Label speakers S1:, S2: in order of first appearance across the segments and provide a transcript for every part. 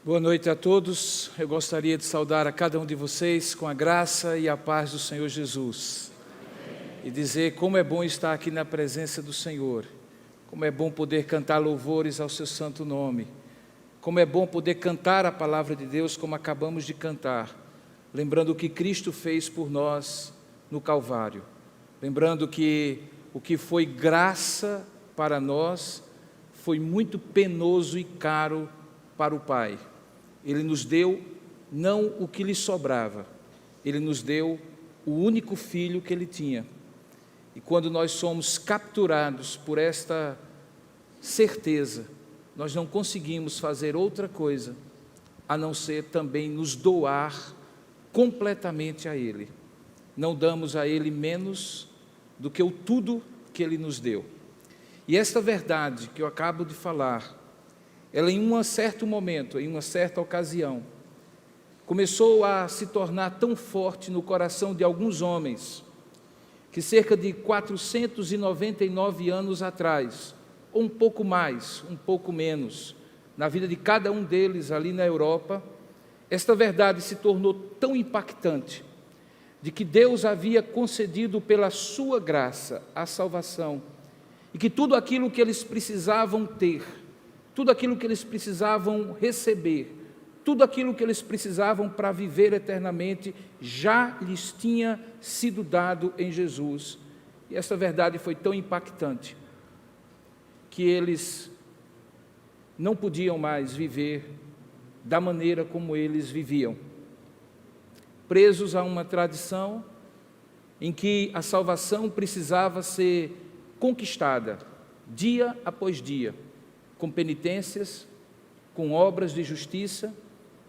S1: Boa noite a todos. Eu gostaria de saudar a cada um de vocês com a graça e a paz do Senhor Jesus. E dizer como é bom estar aqui na presença do Senhor. Como é bom poder cantar louvores ao seu santo nome. Como é bom poder cantar a palavra de Deus como acabamos de cantar. Lembrando o que Cristo fez por nós no Calvário. Lembrando que o que foi graça para nós foi muito penoso e caro para o Pai. Ele nos deu não o que lhe sobrava, Ele nos deu o único filho que Ele tinha. E quando nós somos capturados por esta certeza, nós não conseguimos fazer outra coisa a não ser também nos doar completamente a Ele. Não damos a Ele menos do que o tudo que Ele nos deu. E esta verdade que eu acabo de falar, ela em um certo momento, em uma certa ocasião, começou a se tornar tão forte no coração de alguns homens, que cerca de 499 anos atrás, ou um pouco mais, um pouco menos, na vida de cada um deles ali na Europa, esta verdade se tornou tão impactante, de que Deus havia concedido pela sua graça a salvação, e que tudo aquilo que eles precisavam ter, tudo aquilo que eles precisavam receber, tudo aquilo que eles precisavam para viver eternamente, já lhes tinha sido dado em Jesus. E essa verdade foi tão impactante, que eles não podiam mais viver da maneira como eles viviam, presos a uma tradição em que a salvação precisava ser conquistada, dia após dia, com penitências, com obras de justiça,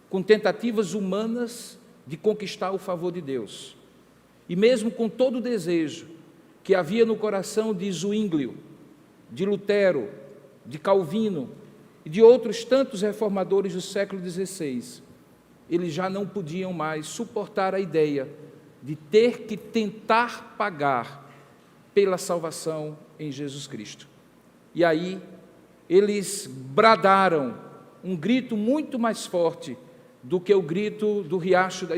S1: com tentativas humanas de conquistar o favor de Deus. E mesmo com todo o desejo que havia no coração de Zwinglio, de Lutero, de Calvino e de outros tantos reformadores do século XVI, eles já não podiam mais suportar a ideia de ter que tentar pagar pela salvação em Jesus Cristo. E aí, eles bradaram um grito muito mais forte do que o grito do riacho do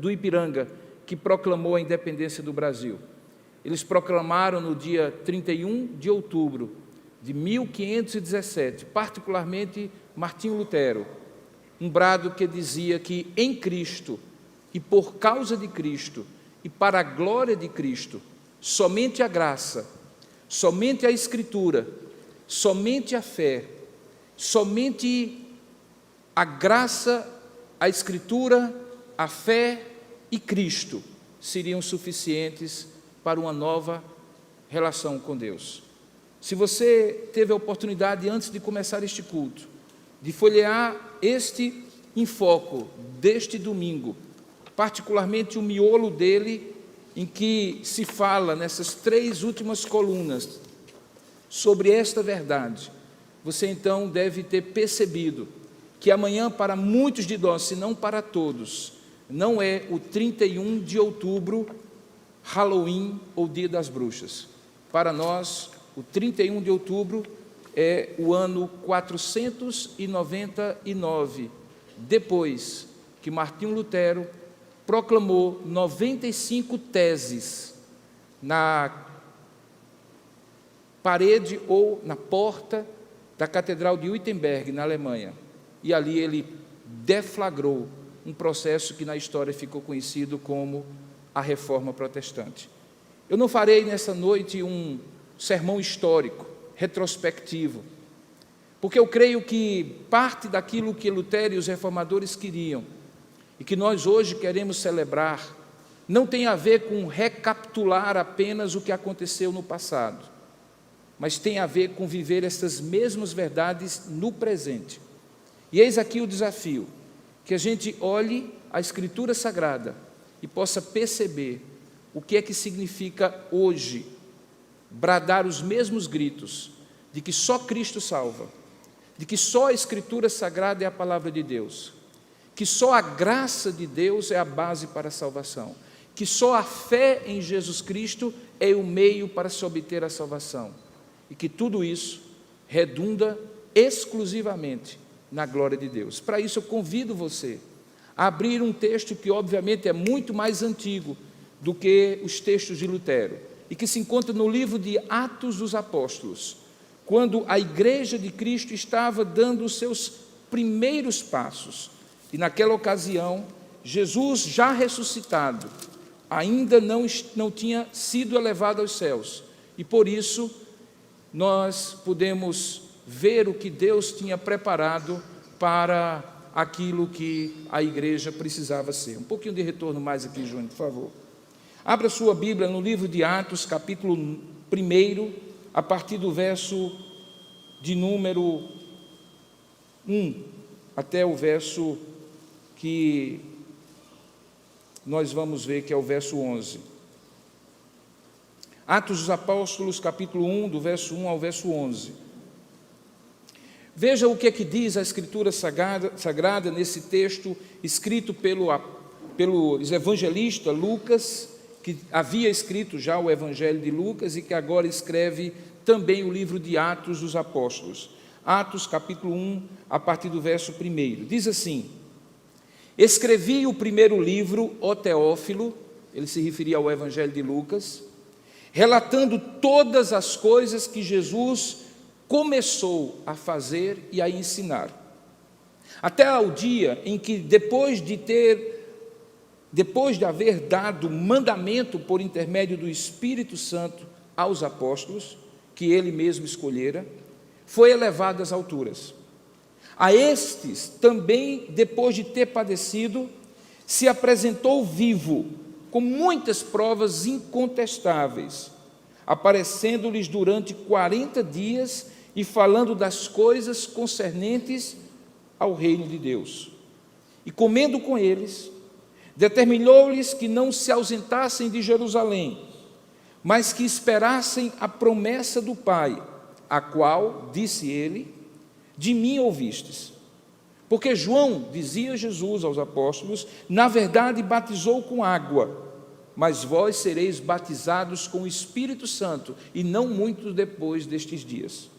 S1: Ipiranga, que proclamou a independência do Brasil. Eles proclamaram no dia 31 de outubro de 1517, particularmente Martinho Lutero, um brado que dizia que em Cristo, e por causa de Cristo, e para a glória de Cristo, somente a graça, somente a Escritura, somente a fé, somente a graça, a Escritura, a fé e Cristo seriam suficientes para uma nova relação com Deus. Se você teve a oportunidade, antes de começar este culto, de folhear este enfoque deste domingo, particularmente o miolo dele, em que se fala nessas 3 últimas colunas, sobre esta verdade, você então deve ter percebido que amanhã para muitos de nós, se não para todos, não é o 31 de outubro, Halloween ou Dia das Bruxas. Para nós, o 31 de outubro é o ano 499, depois que Martinho Lutero proclamou 95 teses na parede ou na porta da Catedral de Wittenberg, na Alemanha. E ali ele deflagrou um processo que na história ficou conhecido como a Reforma Protestante. Eu não farei nessa noite um sermão histórico, retrospectivo, porque eu creio que parte daquilo que Lutero e os reformadores queriam, e que nós hoje queremos celebrar, não tem a ver com recapitular apenas o que aconteceu no passado, mas tem a ver com viver essas mesmas verdades no presente. E eis aqui o desafio, que a gente olhe a Escritura Sagrada e possa perceber o que é que significa hoje bradar os mesmos gritos de que só Cristo salva, de que só a Escritura Sagrada é a palavra de Deus, que só a graça de Deus é a base para a salvação, que só a fé em Jesus Cristo é o meio para se obter a salvação, e que tudo isso redunda exclusivamente na glória de Deus. Para isso eu convido você a abrir um texto que obviamente é muito mais antigo do que os textos de Lutero, e que se encontra no livro de Atos dos Apóstolos, quando a Igreja de Cristo estava dando os seus primeiros passos, e naquela ocasião, Jesus já ressuscitado, ainda não tinha sido elevado aos céus, e por isso nós podemos ver o que Deus tinha preparado para aquilo que a igreja precisava ser. Um pouquinho de retorno mais aqui, Júnior, por favor. Abra sua Bíblia no livro de Atos, capítulo 1, a partir do verso de número 1, até o verso que nós vamos ver, que é o verso 11. Atos dos Apóstolos, capítulo 1, do verso 1 ao verso 11. Veja o que é que diz a Escritura Sagrada nesse texto, escrito pelo evangelista Lucas, que havia escrito já o Evangelho de Lucas e que agora escreve também o livro de Atos dos Apóstolos. Atos, capítulo 1, a partir do verso 1. Diz assim: escrevi o primeiro livro, ó Teófilo, ele se referia ao Evangelho de Lucas, relatando todas as coisas que Jesus começou a fazer e a ensinar, até ao dia em que, depois de haver dado mandamento por intermédio do Espírito Santo aos apóstolos, que ele mesmo escolhera, foi elevado às alturas. A estes também, depois de ter padecido, se apresentou vivo, com muitas provas incontestáveis, aparecendo-lhes durante 40 dias e falando das coisas concernentes ao reino de Deus. E comendo com eles, determinou-lhes que não se ausentassem de Jerusalém, mas que esperassem a promessa do Pai, a qual, disse ele, de mim ouvistes. Porque João, dizia Jesus aos apóstolos, na verdade batizou com água, mas vós sereis batizados com o Espírito Santo, e não muito depois destes dias.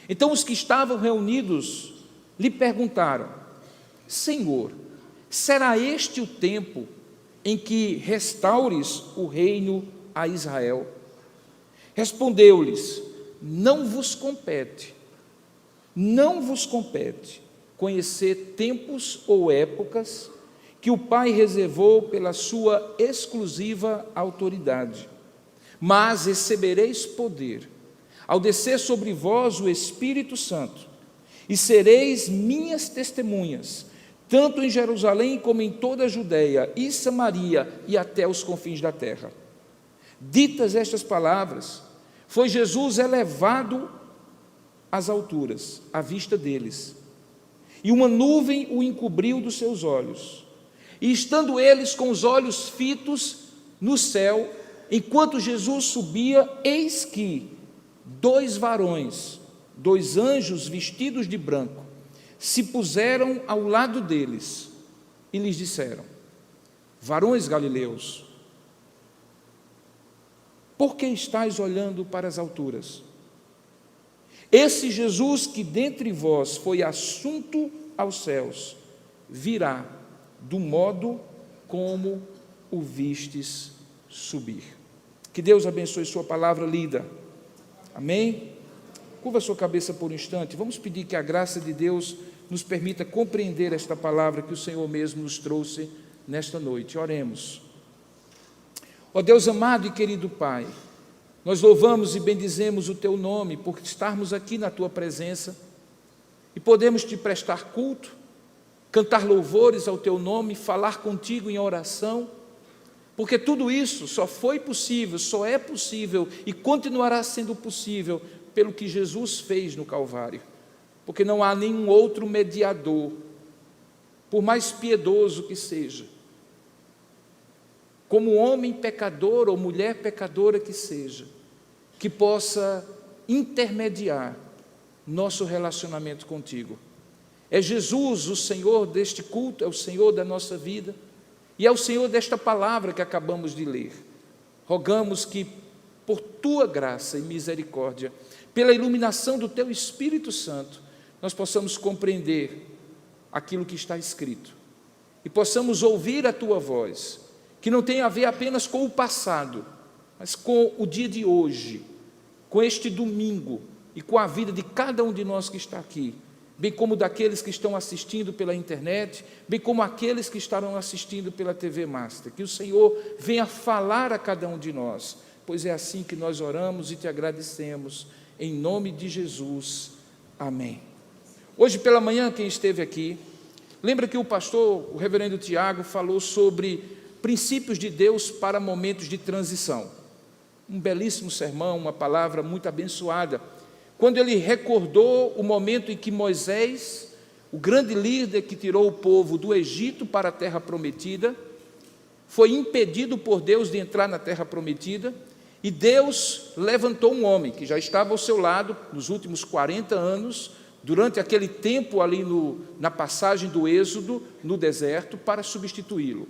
S1: Então os que estavam reunidos lhe perguntaram: Senhor, será este o tempo em que restaures o reino a Israel? Respondeu-lhes: não vos compete conhecer tempos ou épocas que o Pai reservou pela sua exclusiva autoridade, mas recebereis poder ao descer sobre vós o Espírito Santo, e sereis minhas testemunhas, tanto em Jerusalém como em toda a Judeia e Samaria e até os confins da terra. Ditas estas palavras, foi Jesus elevado às alturas, à vista deles, e uma nuvem o encobriu dos seus olhos. E estando eles com os olhos fitos no céu, enquanto Jesus subia, eis que 2 varões, 2 anjos vestidos de branco, se puseram ao lado deles e lhes disseram: varões galileus, por que estáis olhando para as alturas? Esse Jesus que dentre vós foi assunto aos céus, virá do modo como o vistes subir. Que Deus abençoe sua palavra lida. Amém? Curva sua cabeça por um instante. Vamos pedir que a graça de Deus nos permita compreender esta palavra que o Senhor mesmo nos trouxe nesta noite. Oremos. Ó Deus amado e querido Pai, nós louvamos e bendizemos o Teu nome por estarmos aqui na Tua presença e podemos Te prestar culto, cantar louvores ao Teu nome, falar contigo em oração, porque tudo isso só foi possível, só é possível e continuará sendo possível pelo que Jesus fez no Calvário, porque não há nenhum outro mediador, por mais piedoso que seja, como homem pecador ou mulher pecadora que seja, que possa intermediar nosso relacionamento contigo. É Jesus o Senhor deste culto, é o Senhor da nossa vida, e é o Senhor desta palavra que acabamos de ler. Rogamos que, por Tua graça e misericórdia, pela iluminação do Teu Espírito Santo, nós possamos compreender aquilo que está escrito e possamos ouvir a Tua voz, que não tem a ver apenas com o passado, mas com o dia de hoje, com este domingo e com a vida de cada um de nós que está aqui, bem como daqueles que estão assistindo pela internet, bem como aqueles que estarão assistindo pela TV Master. Que o Senhor venha falar a cada um de nós, pois é assim que nós oramos e Te agradecemos, em nome de Jesus. Amém. Hoje pela manhã, quem esteve aqui, lembra que o pastor, o reverendo Tiago, falou sobre princípios de Deus para momentos de transição. Um belíssimo sermão, uma palavra muito abençoada, quando ele recordou o momento em que Moisés, o grande líder que tirou o povo do Egito para a terra prometida, foi impedido por Deus de entrar na terra prometida, e Deus levantou um homem que já estava ao seu lado nos últimos 40 anos, durante aquele tempo ali na passagem do Êxodo, no deserto, para substituí-lo.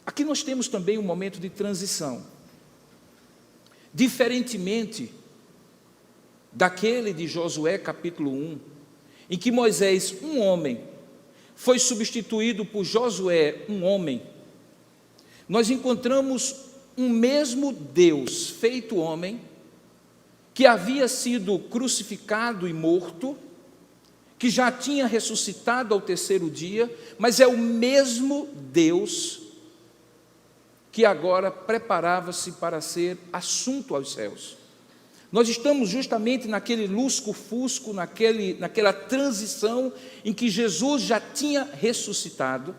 S1: Aqui nós temos também um momento de transição. Diferentemente daquele de Josué capítulo 1, em que Moisés, um homem, foi substituído por Josué, um homem, nós encontramos um mesmo Deus feito homem, que havia sido crucificado e morto, que já tinha ressuscitado ao terceiro dia, mas é o mesmo Deus que agora preparava-se para ser assunto aos céus. Nós estamos justamente naquele lusco-fusco, naquela transição em que Jesus já tinha ressuscitado,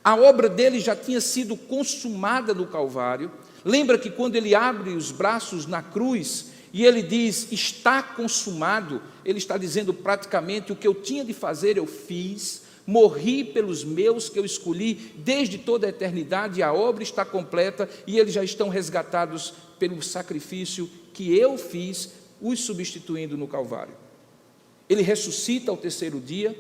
S1: a obra dele já tinha sido consumada no Calvário. Lembra que quando ele abre os braços na cruz e ele diz, está consumado, ele está dizendo praticamente, o que eu tinha de fazer eu fiz, morri pelos meus que eu escolhi desde toda a eternidade, a obra está completa e eles já estão resgatados pelo sacrifício que eu fiz, os substituindo no Calvário. Ele ressuscita ao terceiro dia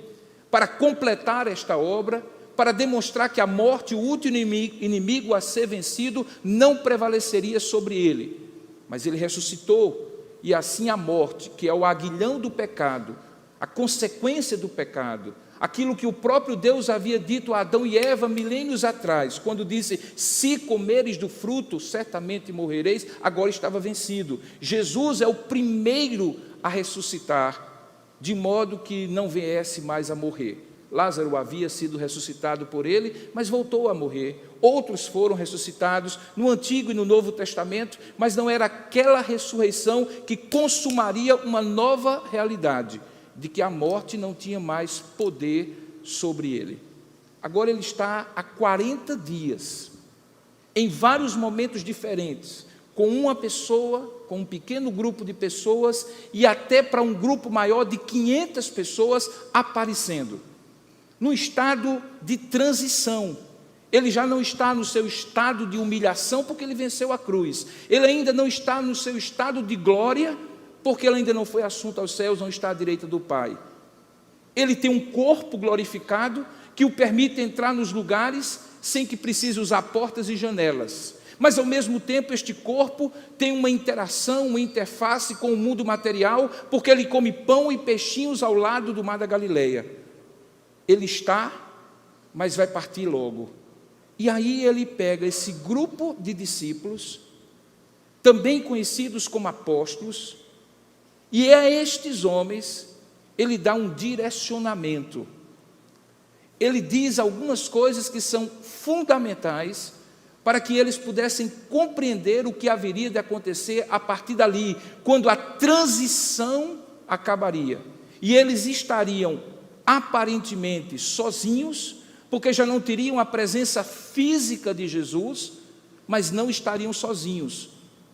S1: para completar esta obra, para demonstrar que a morte, o último inimigo a ser vencido, não prevaleceria sobre ele. Mas ele ressuscitou, e assim a morte, que é o aguilhão do pecado, a consequência do pecado, aquilo que o próprio Deus havia dito a Adão e Eva milênios atrás, quando disse, se comeres do fruto, certamente morrereis, agora estava vencido. Jesus é o primeiro a ressuscitar, de modo que não viesse mais a morrer. Lázaro havia sido ressuscitado por ele, mas voltou a morrer. Outros foram ressuscitados no Antigo e no Novo Testamento, mas não era aquela ressurreição que consumaria uma nova realidade, de que a morte não tinha mais poder sobre ele. Agora ele está há 40 dias, em vários momentos diferentes, com uma pessoa, com um pequeno grupo de pessoas, e até para um grupo maior de 500 pessoas aparecendo, num estado de transição. Ele já não está no seu estado de humilhação, porque ele venceu a cruz. Ele ainda não está no seu estado de glória, porque ele ainda não foi assunto aos céus, não está à direita do Pai. Ele tem um corpo glorificado, que o permite entrar nos lugares, sem que precise usar portas e janelas. Mas, ao mesmo tempo, este corpo tem uma interação, uma interface com o mundo material, porque ele come pão e peixinhos ao lado do mar da Galileia. Ele está, mas vai partir logo. E aí ele pega esse grupo de discípulos, também conhecidos como apóstolos, e a estes homens ele dá um direcionamento. Ele diz algumas coisas que são fundamentais para que eles pudessem compreender o que haveria de acontecer a partir dali, quando a transição acabaria. E eles estariam aparentemente sozinhos, porque já não teriam a presença física de Jesus, mas não estariam sozinhos,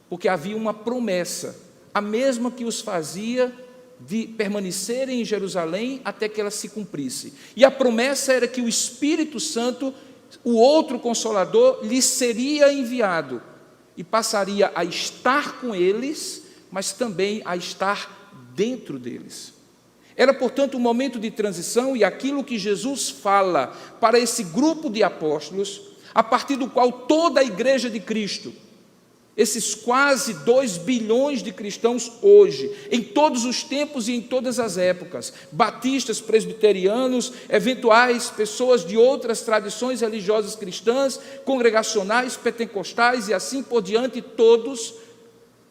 S1: porque havia uma promessa, a mesma que os fazia de permanecerem em Jerusalém até que ela se cumprisse. E a promessa era que o Espírito Santo, o outro Consolador, lhes seria enviado e passaria a estar com eles, mas também a estar dentro deles. Era, portanto, um momento de transição, e aquilo que Jesus fala para esse grupo de apóstolos, a partir do qual toda a igreja de Cristo esses quase 2 bilhões de cristãos hoje, em todos os tempos e em todas as épocas, batistas, presbiterianos, eventuais pessoas de outras tradições religiosas cristãs, congregacionais, pentecostais e assim por diante, todos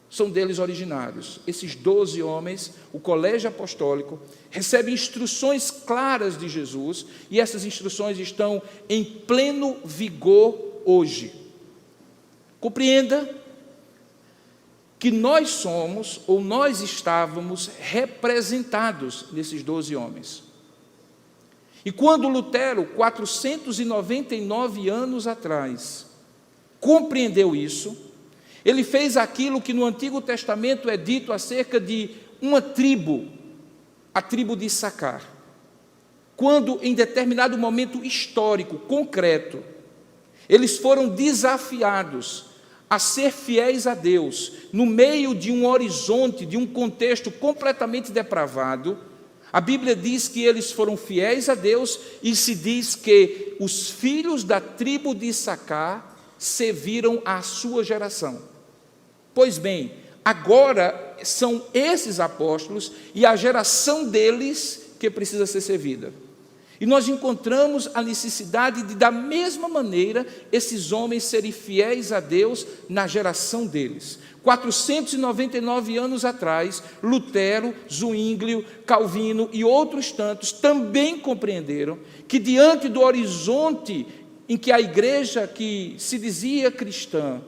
S1: são deles originários. Esses 12 homens, o colégio apostólico, recebe instruções claras de Jesus, e essas instruções estão em pleno vigor hoje. Compreenda que nós somos, ou nós estávamos, representados nesses 12 homens. E quando Lutero, 499 anos atrás, compreendeu isso, ele fez aquilo que no Antigo Testamento é dito acerca de uma tribo, a tribo de Issacar. Quando, em determinado momento histórico, concreto, eles foram desafiados a ser fiéis a Deus, no meio de um horizonte, de um contexto completamente depravado, a Bíblia diz que eles foram fiéis a Deus, e se diz que os filhos da tribo de Issacar serviram à sua geração. Pois bem, agora são esses apóstolos e a geração deles que precisa ser servida. E nós encontramos a necessidade de, da mesma maneira, esses homens serem fiéis a Deus na geração deles. 499 anos atrás, Lutero, Zwinglio, Calvino e outros tantos também compreenderam que, diante do horizonte em que a igreja que se dizia cristã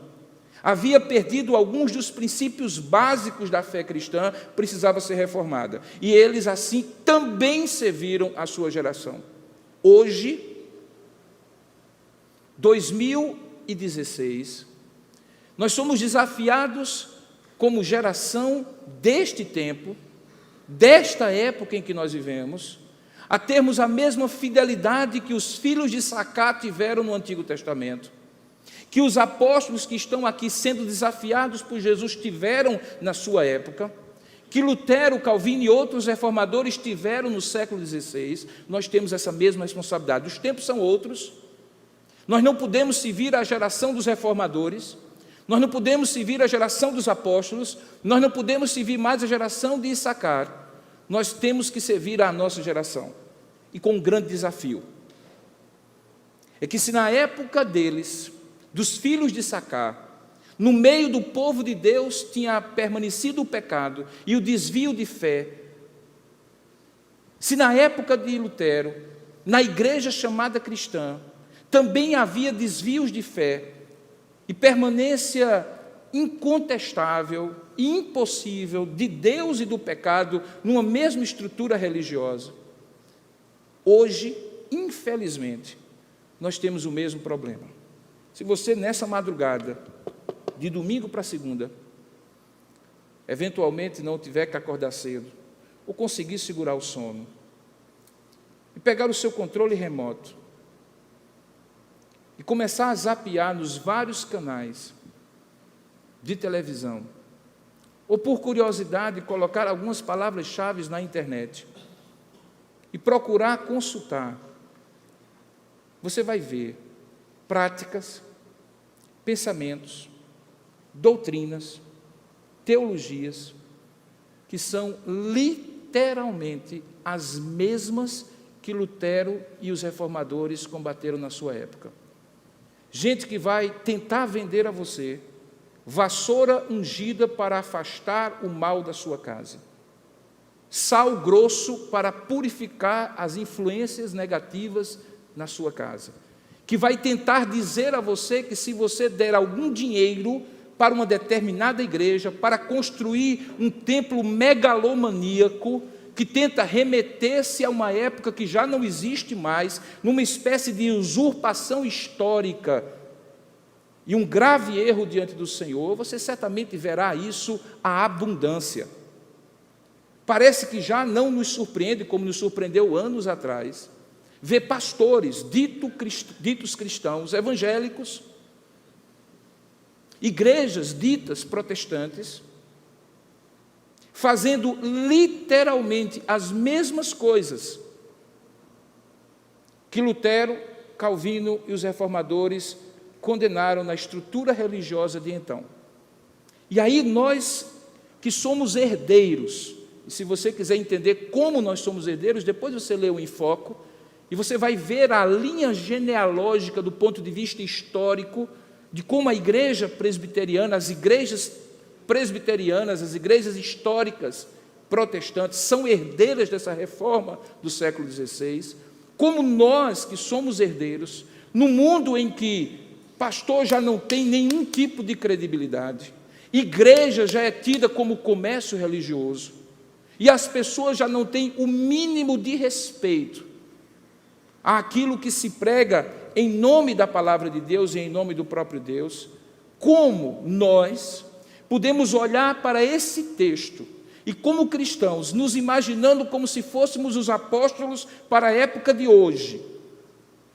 S1: havia perdido alguns dos princípios básicos da fé cristã, precisava ser reformada. E eles, assim, também serviram a sua geração. Hoje, 2016, nós somos desafiados, como geração deste tempo, desta época em que nós vivemos, a termos a mesma fidelidade que os filhos de Issacar tiveram no Antigo Testamento, que os apóstolos que estão aqui sendo desafiados por Jesus tiveram na sua época, que Lutero, Calvino e outros reformadores tiveram no século XVI. Nós temos essa mesma responsabilidade. Os tempos são outros, nós não podemos servir a geração dos reformadores, nós não podemos servir a geração dos apóstolos, nós não podemos servir mais a geração de Issacar, nós temos que servir a nossa geração, e com um grande desafio, é que se na época deles, dos filhos de Issacar, no meio do povo de Deus tinha permanecido o pecado e o desvio de fé, se na época de Lutero, na igreja chamada cristã, também havia desvios de fé e permanência incontestável e impossível de Deus e do pecado numa mesma estrutura religiosa, hoje, infelizmente, nós temos o mesmo problema. Se você, nessa madrugada, de domingo para segunda, eventualmente não tiver que acordar cedo, ou conseguir segurar o sono, e pegar o seu controle remoto, e começar a zapear nos vários canais de televisão, ou por curiosidade colocar algumas palavras-chave na internet, e procurar consultar, você vai ver práticas, pensamentos, doutrinas, teologias, que são literalmente as mesmas que Lutero e os reformadores combateram na sua época. Gente que vai tentar vender a você vassoura ungida para afastar o mal da sua casa, sal grosso para purificar as influências negativas na sua casa, que vai tentar dizer a você que se você der algum dinheiro para uma determinada igreja, para construir um templo megalomaníaco, que tenta remeter-se a uma época que já não existe mais, numa espécie de usurpação histórica, e um grave erro diante do Senhor, você certamente verá isso à abundância. Parece que já não nos surpreende, como nos surpreendeu anos atrás, ver pastores, ditos cristãos, evangélicos, igrejas ditas protestantes, fazendo literalmente as mesmas coisas que Lutero, Calvino e os reformadores condenaram na estrutura religiosa de então. E aí nós que somos herdeiros, e se você quiser entender como nós somos herdeiros, depois você lê o Em Foco, e você vai ver a linha genealógica do ponto de vista histórico, de como a igreja presbiteriana, as igrejas presbiterianas, as igrejas históricas protestantes, são herdeiras dessa reforma do século XVI, como nós que somos herdeiros, no mundo em que pastor já não tem nenhum tipo de credibilidade, igreja já é tida como comércio religioso, e as pessoas já não têm o mínimo de respeito àquilo que se prega em nome da palavra de Deus e em nome do próprio Deus, como nós podemos olhar para esse texto e, como cristãos, nos imaginando como se fôssemos os apóstolos para a época de hoje,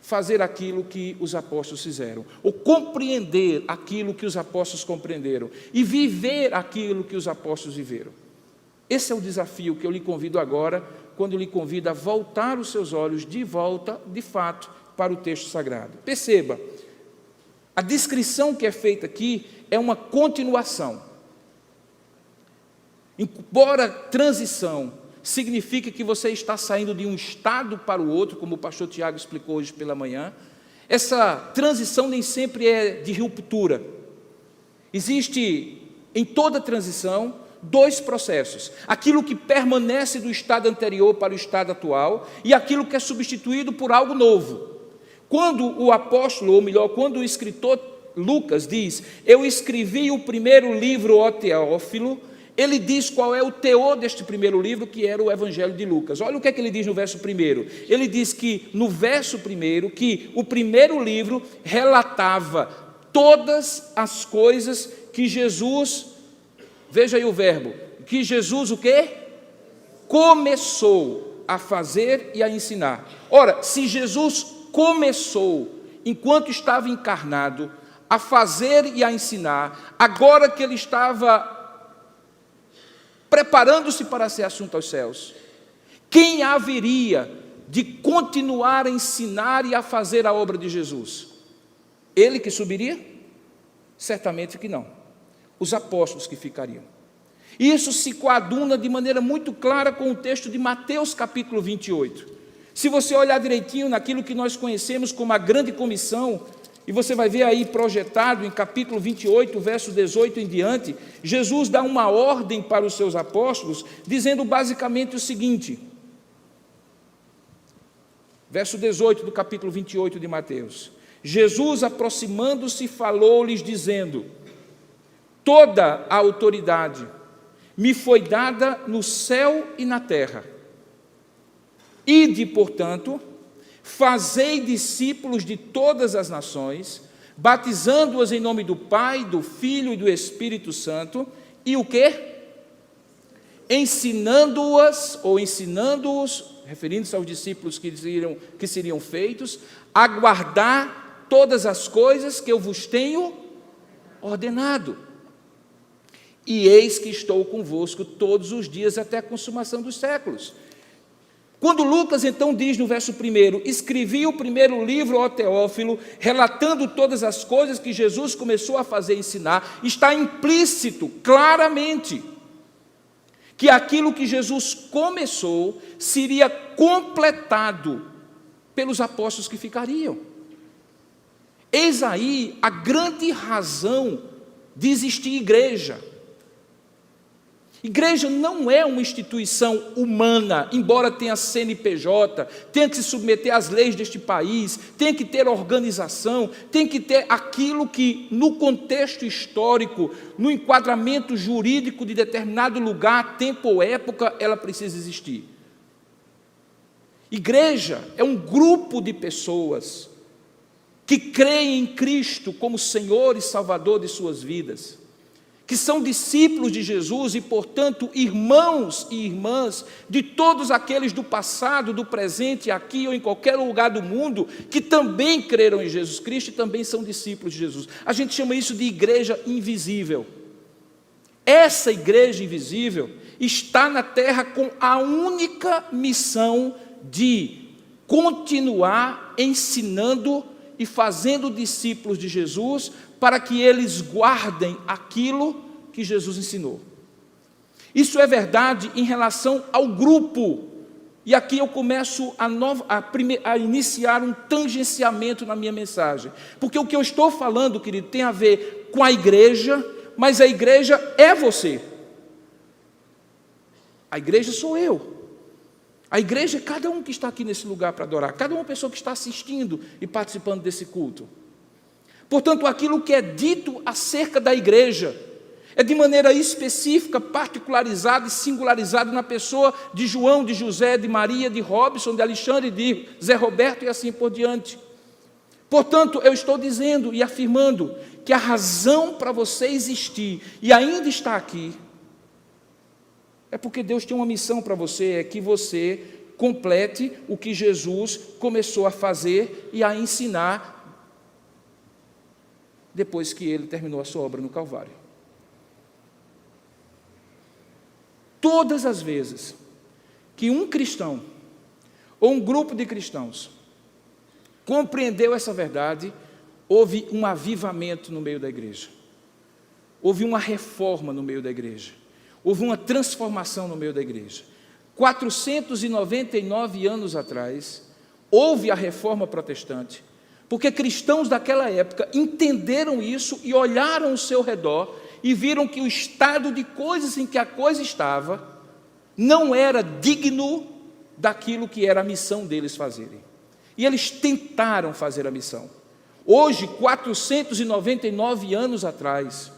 S1: fazer aquilo que os apóstolos fizeram, ou compreender aquilo que os apóstolos compreenderam, e viver aquilo que os apóstolos viveram. Esse é o desafio que eu lhe convido agora, quando eu lhe convido a voltar os seus olhos de volta, de fato, para o texto sagrado. Perceba, a descrição que é feita aqui é uma continuação. Embora transição signifique que você está saindo de um estado para o outro, como o pastor Tiago explicou hoje pela manhã, essa transição nem sempre é de ruptura. Existe em toda transição dois processos: aquilo que permanece do estado anterior para o estado atual e aquilo que é substituído por algo novo. Quando o apóstolo, ou melhor, quando o escritor Lucas diz: eu escrevi o primeiro livro, ó Teófilo, ele diz qual é o teor deste primeiro livro, que era o Evangelho de Lucas. Olha o que é que ele diz no verso 1. Ele diz que, no verso 1, que o primeiro livro relatava todas as coisas que Jesus, veja aí o verbo, que Jesus o quê? Começou a fazer e a ensinar. Ora, se Jesus começou, enquanto estava encarnado, a fazer e a ensinar, agora que ele estava preparando-se para ser assunto aos céus, quem haveria de continuar a ensinar e a fazer a obra de Jesus? Ele que subiria? Certamente que não. Os apóstolos que ficariam. Isso se coaduna de maneira muito clara com o texto de Mateus capítulo 28. Se você olhar direitinho naquilo que nós conhecemos como a grande comissão, e você vai ver aí projetado em capítulo 28, verso 18 em diante, Jesus dá uma ordem para os seus apóstolos, dizendo basicamente o seguinte, verso 18 do capítulo 28 de Mateus: Jesus, aproximando-se, falou-lhes dizendo: toda a autoridade me foi dada no céu e na terra. Ide, portanto, fazei discípulos de todas as nações, batizando-as em nome do Pai, do Filho e do Espírito Santo, e o quê? Ensinando-os, referindo-se aos discípulos que seriam feitos, a guardar todas as coisas que eu vos tenho ordenado. E eis que estou convosco todos os dias até a consumação dos séculos. Quando Lucas então diz no verso 1, escrevi o primeiro livro, ó Teófilo, relatando todas as coisas que Jesus começou a fazer e ensinar, está implícito, claramente, que aquilo que Jesus começou seria completado pelos apóstolos que ficariam. Eis aí a grande razão de existir igreja. Igreja não é uma instituição humana, embora tenha CNPJ, tenha que se submeter às leis deste país, tenha que ter organização, tem que ter aquilo que, no contexto histórico, no enquadramento jurídico de determinado lugar, tempo ou época, ela precisa existir. Igreja é um grupo de pessoas que creem em Cristo como Senhor e Salvador de suas vidas, que são discípulos de Jesus e, portanto, irmãos e irmãs de todos aqueles do passado, do presente, aqui ou em qualquer lugar do mundo, que também creram em Jesus Cristo e também são discípulos de Jesus. A gente chama isso de igreja invisível. Essa igreja invisível está na terra com a única missão de continuar ensinando e fazendo discípulos de Jesus, para que eles guardem aquilo que Jesus ensinou. Isso é verdade em relação ao grupo. E aqui eu começo a iniciar um tangenciamento na minha mensagem. Porque o que eu estou falando, querido, tem a ver com a igreja, mas a igreja é você. A igreja sou eu. A igreja é cada um que está aqui nesse lugar para adorar, cada uma pessoa que está assistindo e participando desse culto. Portanto, aquilo que é dito acerca da igreja é de maneira específica, particularizada e singularizada na pessoa de João, de José, de Maria, de Robson, de Alexandre, de Zé Roberto e assim por diante. Portanto, eu estou dizendo e afirmando que a razão para você existir e ainda estar aqui é porque Deus tem uma missão para você, é que você complete o que Jesus começou a fazer e a ensinar depois que Ele terminou a sua obra no Calvário. Todas as vezes que um cristão ou um grupo de cristãos compreendeu essa verdade, houve um avivamento no meio da igreja, houve uma reforma no meio da igreja, houve uma transformação no meio da igreja. 499 anos atrás, houve a reforma protestante, porque cristãos daquela época entenderam isso e olharam ao seu redor e viram que o estado de coisas em que a coisa estava não era digno daquilo que era a missão deles fazerem. E eles tentaram fazer a missão. Hoje, 499 anos atrás,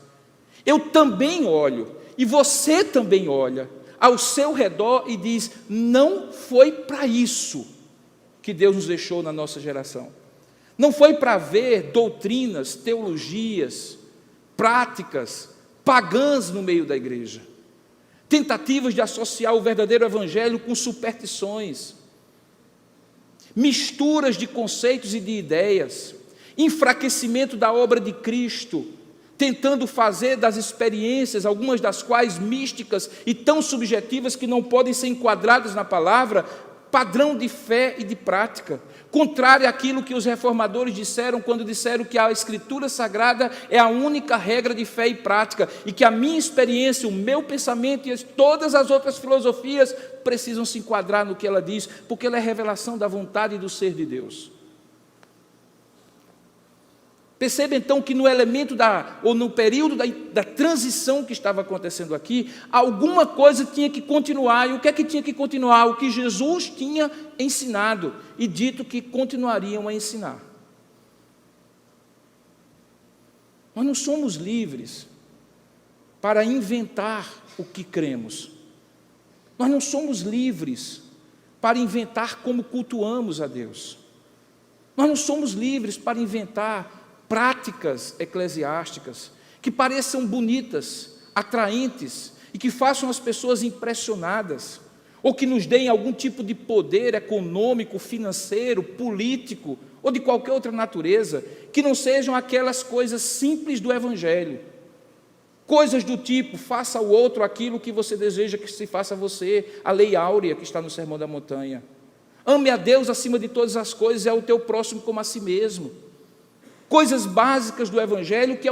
S1: eu também olho, e você também olha ao seu redor e diz: não foi para isso que Deus nos deixou na nossa geração. Não foi para ver doutrinas, teologias, práticas pagãs no meio da igreja, tentativas de associar o verdadeiro evangelho com superstições, misturas de conceitos e de ideias, enfraquecimento da obra de Cristo, tentando fazer das experiências, algumas das quais místicas e tão subjetivas que não podem ser enquadradas na palavra, padrão de fé e de prática, contrário àquilo que os reformadores disseram quando disseram que a Escritura Sagrada é a única regra de fé e prática, e que a minha experiência, o meu pensamento e todas as outras filosofias precisam se enquadrar no que ela diz, porque ela é revelação da vontade e do ser de Deus. Perceba então que no elemento ou no período da transição que estava acontecendo aqui, alguma coisa tinha que continuar. E o que é que tinha que continuar? O que Jesus tinha ensinado e dito que continuariam a ensinar. Nós não somos livres para inventar o que cremos. Nós não somos livres para inventar como cultuamos a Deus. Nós não somos livres para inventar práticas eclesiásticas que pareçam bonitas, atraentes e que façam as pessoas impressionadas, ou que nos deem algum tipo de poder econômico, financeiro, político ou de qualquer outra natureza, que não sejam aquelas coisas simples do Evangelho, coisas do tipo: faça ao outro aquilo que você deseja que se faça a você, a lei áurea que está no Sermão da Montanha, ame a Deus acima de todas as coisas e ao teu próximo como a si mesmo. Coisas básicas do Evangelho, que é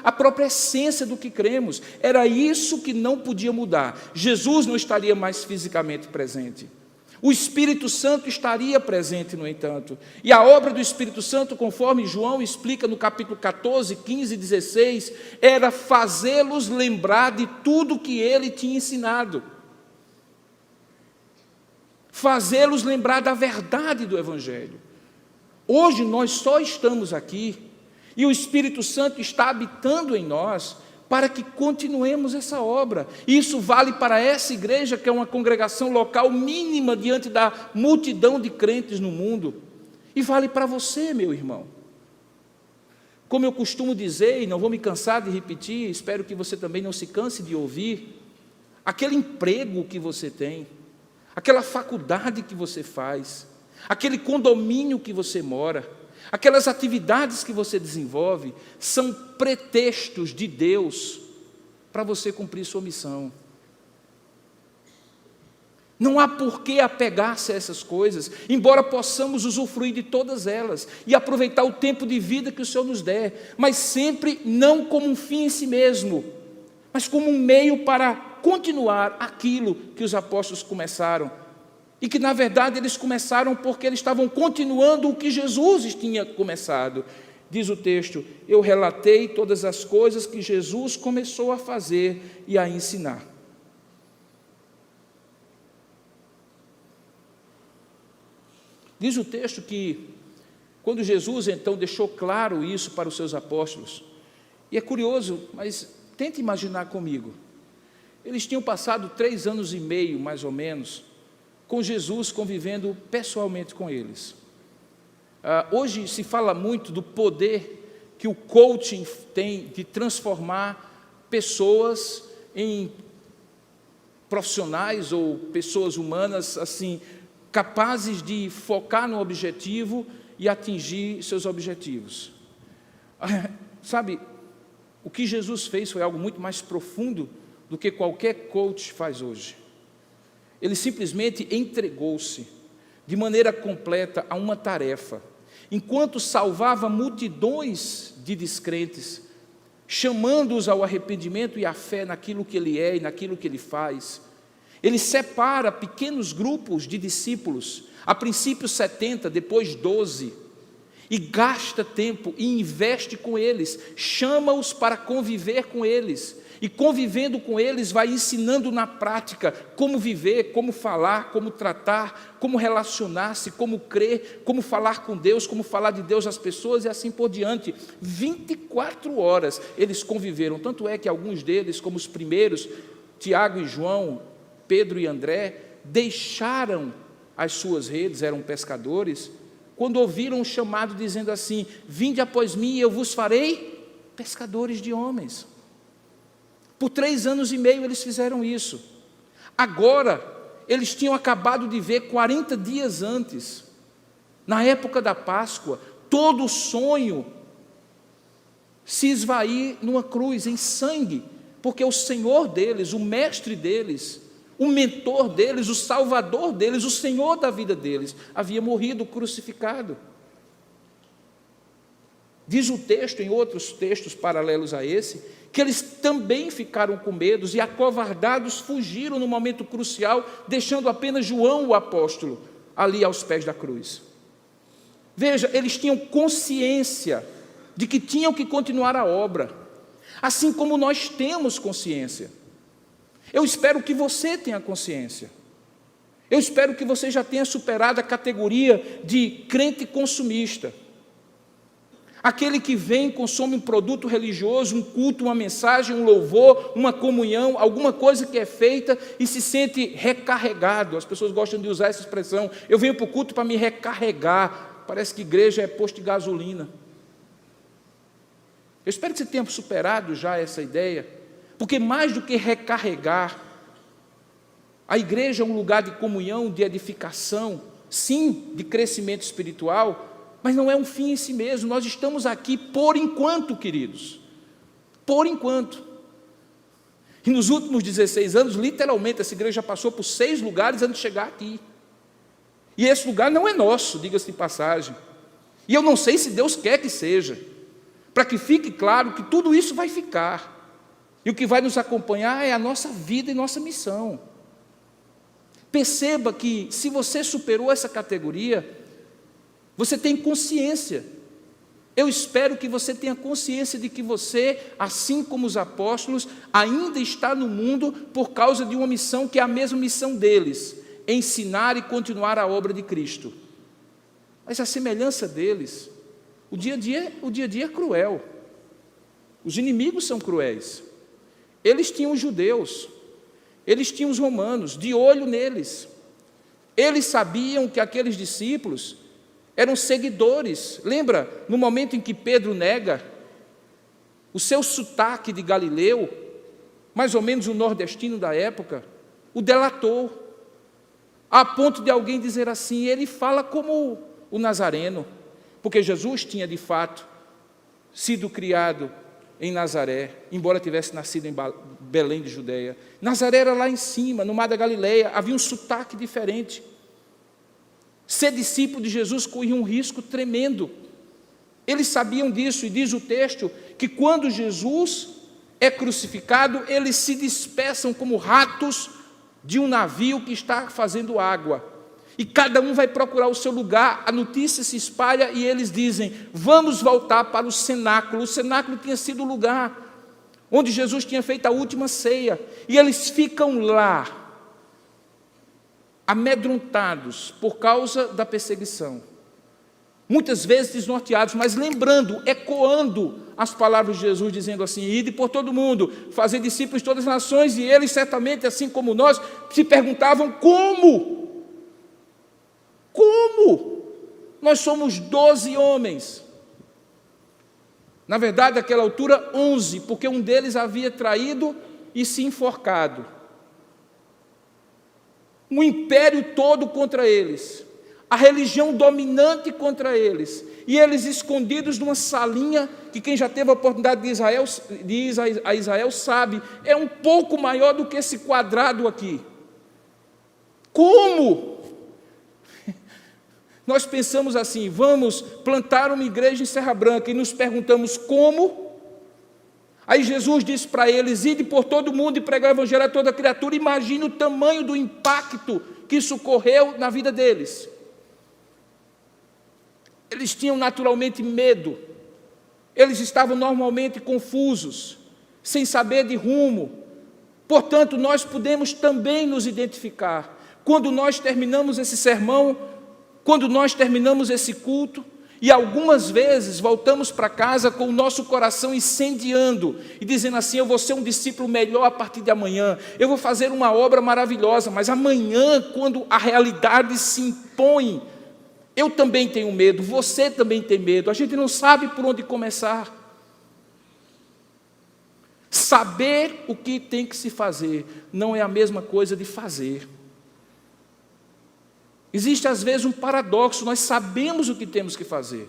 S1: a própria essência do que cremos. Era isso que não podia mudar. Jesus não estaria mais fisicamente presente. O Espírito Santo estaria presente, no entanto. E a obra do Espírito Santo, conforme João explica no capítulo 14, 15 e 16, era fazê-los lembrar de tudo que ele tinha ensinado. Fazê-los lembrar da verdade do Evangelho. Hoje nós só estamos aqui e o Espírito Santo está habitando em nós para que continuemos essa obra. E isso vale para essa igreja, que é uma congregação local mínima diante da multidão de crentes no mundo, e vale para você, meu irmão. Como eu costumo dizer, e não vou me cansar de repetir, espero que você também não se canse de ouvir, aquele emprego que você tem, aquela faculdade que você faz, aquele condomínio que você mora, aquelas atividades que você desenvolve, são pretextos de Deus para você cumprir sua missão. Não há por que apegar-se a essas coisas, embora possamos usufruir de todas elas e aproveitar o tempo de vida que o Senhor nos der, mas sempre não como um fim em si mesmo, mas como um meio para continuar aquilo que os apóstolos começaram. E que, na verdade, eles começaram porque eles estavam continuando o que Jesus tinha começado. Diz o texto: eu relatei todas as coisas que Jesus começou a fazer e a ensinar. Diz o texto que, quando Jesus, então, deixou claro isso para os seus apóstolos, e é curioso, mas tente imaginar comigo, eles tinham passado 3 anos e meio, mais ou menos, com Jesus, convivendo pessoalmente com eles. Hoje se fala muito do poder que o coaching tem de transformar pessoas em profissionais ou pessoas humanas, assim, capazes de focar no objetivo e atingir seus objetivos. Sabe, o que Jesus fez foi algo muito mais profundo do que qualquer coach faz hoje. Ele simplesmente entregou-se de maneira completa a uma tarefa, enquanto salvava multidões de descrentes, chamando-os ao arrependimento e à fé naquilo que ele é e naquilo que ele faz. Ele separa pequenos grupos de discípulos, a princípio 70, depois 12, e gasta tempo e investe com eles, chama-os para conviver com eles, e convivendo com eles vai ensinando na prática como viver, como falar, como tratar, como relacionar-se, como crer, como falar com Deus, como falar de Deus às pessoas e assim por diante. 24 horas eles conviveram, tanto é que alguns deles, como os primeiros, Tiago e João, Pedro e André, deixaram as suas redes, eram pescadores, quando ouviram um chamado dizendo assim: vinde após mim e eu vos farei pescadores de homens. Por 3 anos e meio eles fizeram isso. Agora, eles tinham acabado de ver 40 dias antes, na época da Páscoa, todo o sonho se esvair numa cruz, em sangue, porque o Senhor deles, o mestre deles, o mentor deles, o salvador deles, o Senhor da vida deles, havia morrido crucificado. Diz o texto, em outros textos paralelos a esse, que eles também ficaram com medo e acovardados fugiram no momento crucial, deixando apenas João, o apóstolo, ali aos pés da cruz. Veja, eles tinham consciência de que tinham que continuar a obra, assim como nós temos consciência. Eu espero que você tenha consciência. Eu espero que você já tenha superado a categoria de crente consumista. Aquele que vem e consome um produto religioso, um culto, uma mensagem, um louvor, uma comunhão, alguma coisa que é feita e se sente recarregado. As pessoas gostam de usar essa expressão: eu venho para o culto para me recarregar. Parece que igreja é posto de gasolina. Eu espero que você tenha superado já essa ideia, porque mais do que recarregar, a igreja é um lugar de comunhão, de edificação, sim, de crescimento espiritual, mas não é um fim em si mesmo. Nós estamos aqui por enquanto, queridos, por enquanto. E nos últimos 16 anos, literalmente, essa igreja já passou por 6 lugares antes de chegar aqui. E esse lugar não é nosso, diga-se de passagem. E eu não sei se Deus quer que seja, para que fique claro que tudo isso vai ficar. E o que vai nos acompanhar é a nossa vida e nossa missão. Perceba que, se você superou essa categoria, você tem consciência. Eu espero que você tenha consciência de que você, assim como os apóstolos, ainda está no mundo por causa de uma missão que é a mesma missão deles: ensinar e continuar a obra de Cristo. Mas a semelhança deles, o dia a dia é cruel. Os inimigos são cruéis. Eles tinham os judeus, eles tinham os romanos de olho neles. Eles sabiam que aqueles discípulos eram seguidores. Lembra, no momento em que Pedro nega, o seu sotaque de galileu, mais ou menos o nordestino da época, o delatou, a ponto de alguém dizer assim: ele fala como o nazareno, porque Jesus tinha de fato sido criado em Nazaré, embora tivesse nascido em Belém de Judeia. Nazaré era lá em cima, no mar da Galileia, havia um sotaque diferente. Ser discípulo de Jesus corria um risco tremendo. Eles sabiam disso, e diz o texto que quando Jesus é crucificado, eles se dispersam como ratos de um navio que está fazendo água. E cada um vai procurar o seu lugar, a notícia se espalha e eles dizem: vamos voltar para o cenáculo. O cenáculo tinha sido o lugar onde Jesus tinha feito a última ceia. E eles ficam lá, amedrontados por causa da perseguição. Muitas vezes desnorteados, mas lembrando, ecoando as palavras de Jesus, dizendo assim: ide por todo mundo, fazer discípulos de todas as nações. E eles certamente, assim como nós, se perguntavam: como? Como? Nós somos 12 homens. Na verdade, naquela altura, 11, porque um deles havia traído e se enforcado. Um império todo contra eles, a religião dominante contra eles, e eles escondidos numa salinha, que quem já teve a oportunidade de ir a Israel sabe, é um pouco maior do que esse quadrado aqui. Como? Nós pensamos assim: vamos plantar uma igreja em Serra Branca, e nos perguntamos como. Aí Jesus disse para eles: ide por todo mundo e pregar o evangelho a toda criatura. Imagine o tamanho do impacto que isso ocorreu na vida deles. Eles tinham naturalmente medo, eles estavam normalmente confusos, sem saber de rumo. Portanto, nós podemos também nos identificar. Quando nós terminamos esse sermão, quando nós terminamos esse culto, e algumas vezes voltamos para casa com o nosso coração incendiando, e dizendo assim: eu vou ser um discípulo melhor a partir de amanhã, eu vou fazer uma obra maravilhosa, mas amanhã, quando a realidade se impõe, eu também tenho medo, você também tem medo, a gente não sabe por onde começar. Saber o que tem que se fazer não é a mesma coisa de fazer. Existe às vezes um paradoxo: nós sabemos o que temos que fazer,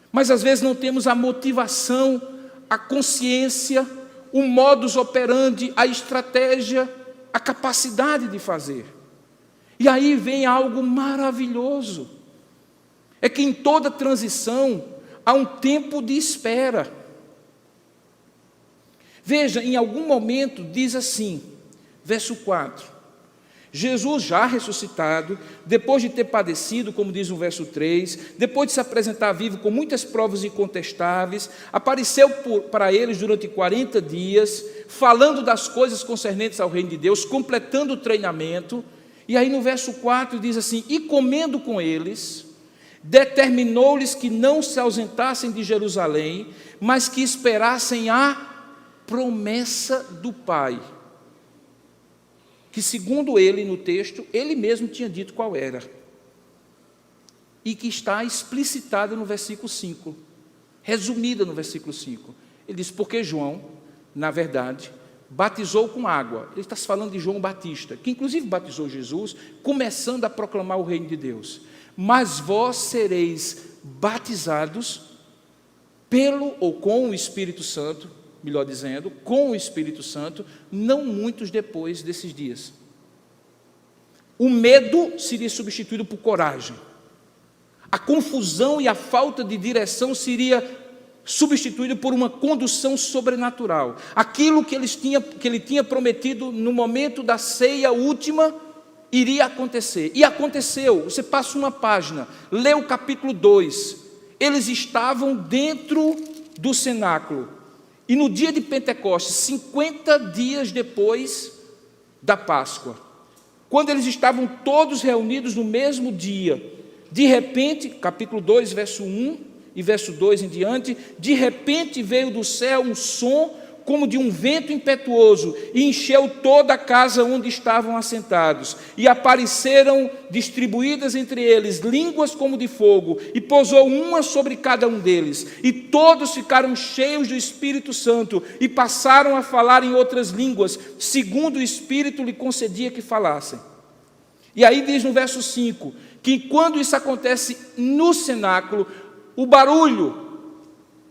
S1: mas às vezes não temos a motivação, a consciência, o modus operandi, a estratégia, a capacidade de fazer. E aí vem algo maravilhoso, é que em toda transição há um tempo de espera. Veja, em algum momento diz assim, verso 4, Jesus já ressuscitado, depois de ter padecido, como diz o verso 3, depois de se apresentar vivo com muitas provas incontestáveis, apareceu para eles durante 40 dias, falando das coisas concernentes ao reino de Deus, completando o treinamento. E aí no verso 4 diz assim: e comendo com eles, determinou-lhes que não se ausentassem de Jerusalém, mas que esperassem a promessa do Pai, que segundo ele, no texto, ele mesmo tinha dito qual era, e que está explicitada no versículo 5, resumida no versículo 5. Ele diz: porque João, na verdade, batizou com água. Ele está se falando de João Batista, que inclusive batizou Jesus, começando a proclamar o reino de Deus. Mas vós sereis batizados pelo ou com o Espírito Santo, melhor dizendo, com o Espírito Santo, não muitos depois desses dias. O medo seria substituído por coragem. A confusão e a falta de direção seria substituído por uma condução sobrenatural. Aquilo que ele tinha prometido no momento da ceia última iria acontecer. E aconteceu. Você passa uma página, lê o capítulo 2. Eles estavam dentro do cenáculo. E no dia de Pentecostes, 50 dias depois da Páscoa, quando eles estavam todos reunidos no mesmo dia, de repente, capítulo 2, verso 1 e verso 2 em diante, de repente veio do céu um som como de um vento impetuoso, e encheu toda a casa onde estavam assentados, e apareceram distribuídas entre eles línguas como de fogo, e pousou uma sobre cada um deles, e todos ficaram cheios do Espírito Santo, e passaram a falar em outras línguas, segundo o Espírito lhe concedia que falassem. E aí diz no verso 5, que quando isso acontece no cenáculo, o barulho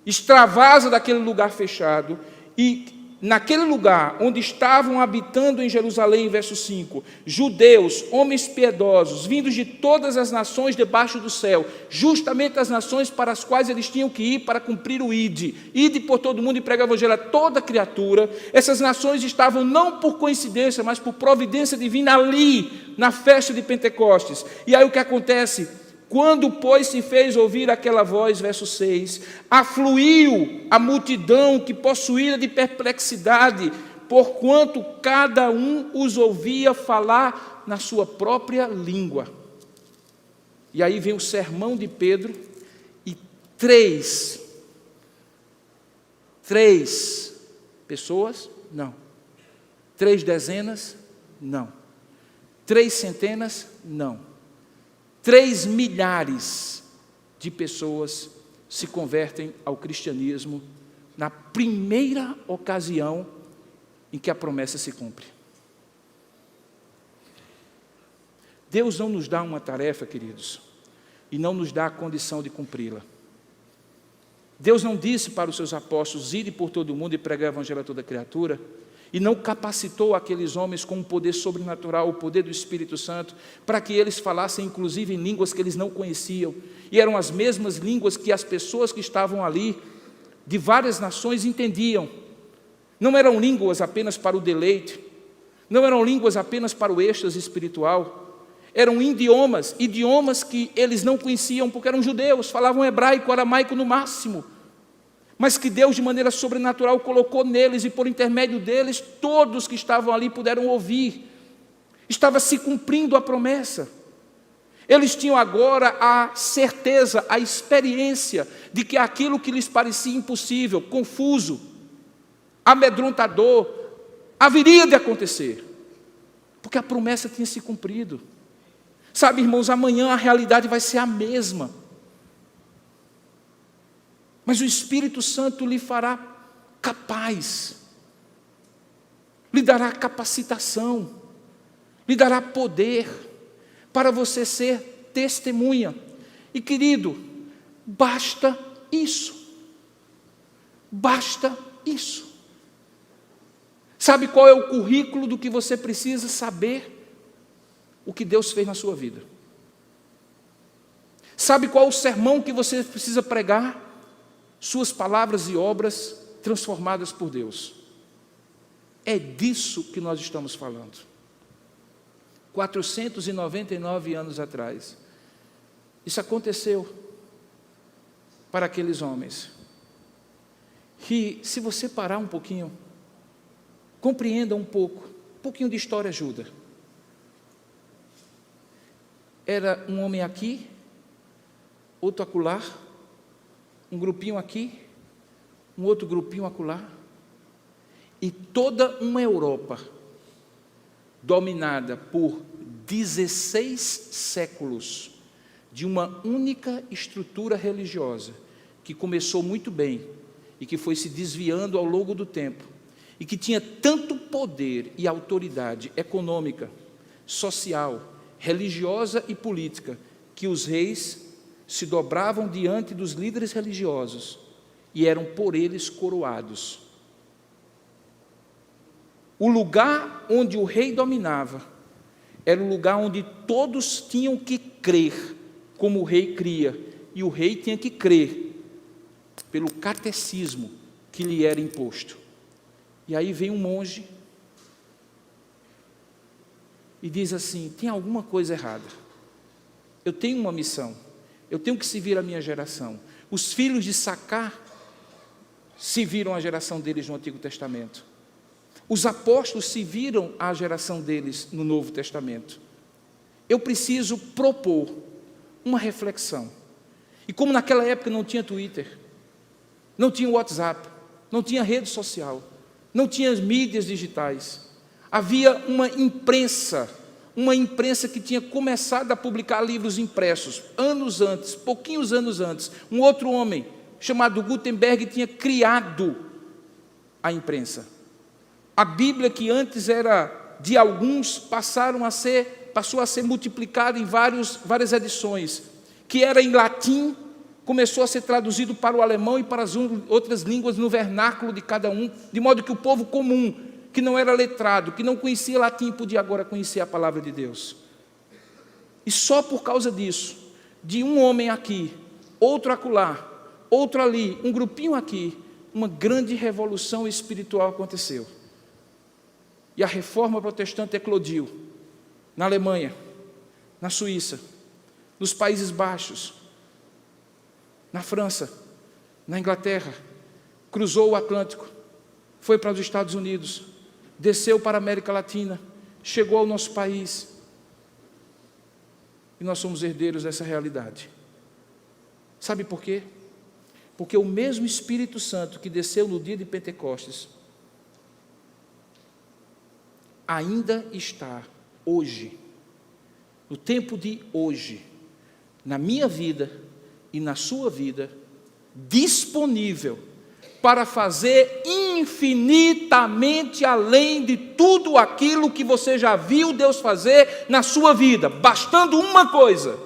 S1: extravasa daquele lugar fechado, e naquele lugar onde estavam habitando em Jerusalém, verso 5, judeus, homens piedosos, vindos de todas as nações debaixo do céu, justamente as nações para as quais eles tinham que ir para cumprir o ide por todo mundo e pregar o evangelho a toda criatura. Essas nações estavam não por coincidência, mas por providência divina ali, na festa de Pentecostes. E aí o que acontece? Quando, pois, se fez ouvir aquela voz, verso 6, afluiu a multidão que possuíra de perplexidade, porquanto cada um os ouvia falar na sua própria língua. E aí vem o sermão de Pedro, e três pessoas? Não. 3 dezenas? Não. 3 centenas? Não. 3 milhares de pessoas se convertem ao cristianismo na primeira ocasião em que a promessa se cumpre. Deus não nos dá uma tarefa, queridos, e não nos dá a condição de cumpri-la. Deus não disse para os seus apóstolos: ide por todo o mundo e pregar o evangelho a toda criatura, e não capacitou aqueles homens com um poder sobrenatural, o poder do Espírito Santo, para que eles falassem inclusive em línguas que eles não conheciam, e eram as mesmas línguas que as pessoas que estavam ali, de várias nações, entendiam. Não eram línguas apenas para o deleite, não eram línguas apenas para o êxtase espiritual, eram idiomas que eles não conheciam, porque eram judeus, falavam hebraico, aramaico no máximo, mas que Deus de maneira sobrenatural colocou neles, e por intermédio deles, todos que estavam ali puderam ouvir. Estava se cumprindo a promessa. Eles tinham agora a certeza, a experiência de que aquilo que lhes parecia impossível, confuso, amedrontador, haveria de acontecer, porque a promessa tinha se cumprido. Sabe, irmãos, amanhã a realidade vai ser a mesma, mas o Espírito Santo lhe fará capaz, lhe dará capacitação, lhe dará poder para você ser testemunha. E querido, basta isso. Basta isso. Sabe qual é o currículo do que você precisa saber? O que Deus fez na sua vida. Sabe qual é o sermão que você precisa pregar? Suas palavras e obras transformadas por Deus. É disso que nós estamos falando. 499 anos atrás, isso aconteceu para aqueles homens. E se você parar um pouquinho, compreenda um pouquinho de história ajuda. Era um homem aqui, outro acolá, um grupinho aqui, um outro grupinho acolá, e toda uma Europa dominada por 16 séculos de uma única estrutura religiosa que começou muito bem e que foi se desviando ao longo do tempo e que tinha tanto poder e autoridade econômica, social, religiosa e política que os reis se dobravam diante dos líderes religiosos e eram por eles coroados. O lugar onde o rei dominava era o lugar onde todos tinham que crer como o rei cria, e o rei tinha que crer pelo catecismo que lhe era imposto. E aí vem um monge e diz assim: tem alguma coisa errada, eu tenho uma missão, eu tenho que servir a minha geração. Os filhos de Sacar se viram a geração deles no Antigo Testamento. Os apóstolos se viram a geração deles no Novo Testamento. Eu preciso propor uma reflexão. E como naquela época não tinha Twitter, não tinha WhatsApp, não tinha rede social, não tinha mídias digitais, havia uma imprensa que tinha começado a publicar livros impressos, anos antes, pouquinhos anos antes. Um outro homem, chamado Gutenberg, tinha criado a imprensa. A Bíblia, que antes era de alguns, passou a ser multiplicada em várias edições, que era em latim, começou a ser traduzido para o alemão e para as outras línguas no vernáculo de cada um, de modo que o povo comum, que não era letrado, que não conhecia latim, podia agora conhecer a palavra de Deus. E só por causa disso, de um homem aqui, outro acolá, outro ali, um grupinho aqui, uma grande revolução espiritual aconteceu. E a reforma protestante eclodiu na Alemanha, na Suíça, nos Países Baixos, na França, na Inglaterra, cruzou o Atlântico, foi para os Estados Unidos, desceu para a América Latina, chegou ao nosso país. E nós somos herdeiros dessa realidade. Sabe por quê? Porque o mesmo Espírito Santo que desceu no dia de Pentecostes ainda está hoje, no tempo de hoje, na minha vida e na sua vida, disponível para fazer infinitamente além de tudo aquilo que você já viu Deus fazer na sua vida, bastando uma coisa,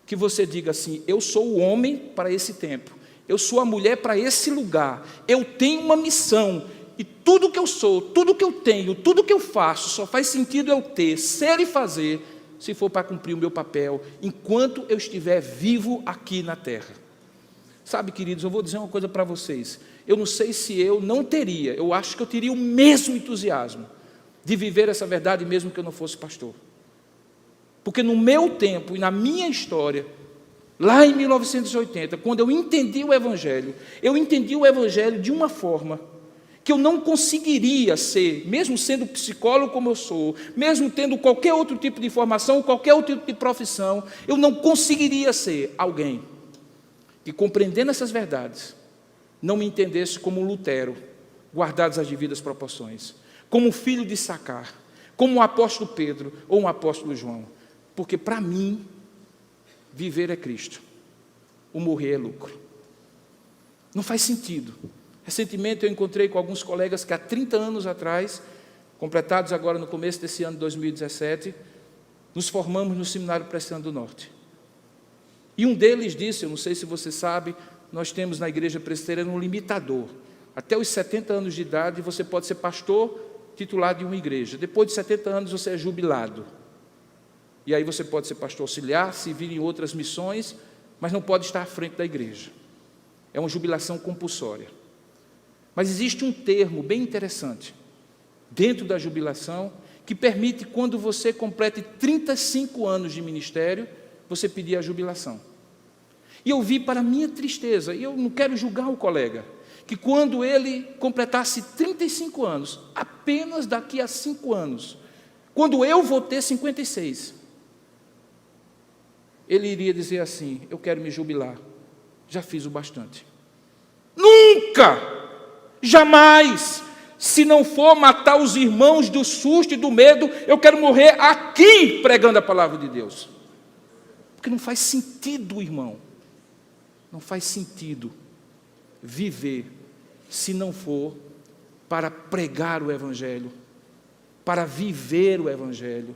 S1: que você diga assim: eu sou o homem para esse tempo, eu sou a mulher para esse lugar, eu tenho uma missão, e tudo que eu sou, tudo que eu tenho, tudo que eu faço, só faz sentido eu ter, ser e fazer, se for para cumprir o meu papel, enquanto eu estiver vivo aqui na terra. Sabe, queridos, eu vou dizer uma coisa para vocês, eu não sei se eu não teria, eu acho que eu teria o mesmo entusiasmo de viver essa verdade mesmo que eu não fosse pastor. Porque no meu tempo e na minha história, lá em 1980, quando eu entendi o Evangelho de uma forma que eu não conseguiria ser, mesmo sendo psicólogo como eu sou, mesmo tendo qualquer outro tipo de formação, qualquer outro tipo de profissão, eu não conseguiria ser alguém que, compreendendo essas verdades, não me entendesse como um Lutero, guardadas as devidas proporções, como um filho de Sacar, como um apóstolo Pedro ou um apóstolo João. Porque para mim, viver é Cristo, o morrer é lucro. Não faz sentido. Recentemente eu encontrei com alguns colegas que há 30 anos atrás, completados agora no começo desse ano de 2017, nos formamos no Seminário Presbiteriano do Norte. E um deles disse, eu não sei se você sabe, nós temos na igreja presbiteriana um limitador. Até os 70 anos de idade você pode ser pastor titular de uma igreja. Depois de 70 anos você é jubilado. E aí você pode ser pastor auxiliar, servir em outras missões, mas não pode estar à frente da igreja. É uma jubilação compulsória. Mas existe um termo bem interessante dentro da jubilação que permite, quando você complete 35 anos de ministério, você pedir a jubilação. E eu vi, para minha tristeza, e eu não quero julgar o colega, que quando ele completasse 35 anos, apenas daqui a 5 anos, quando eu vou ter 56, ele iria dizer assim: eu quero me jubilar, já fiz o bastante. Nunca! Jamais, se não for matar os irmãos do susto e do medo, eu quero morrer aqui pregando a palavra de Deus. Porque não faz sentido, irmão, não faz sentido viver se não for para pregar o Evangelho, para viver o Evangelho,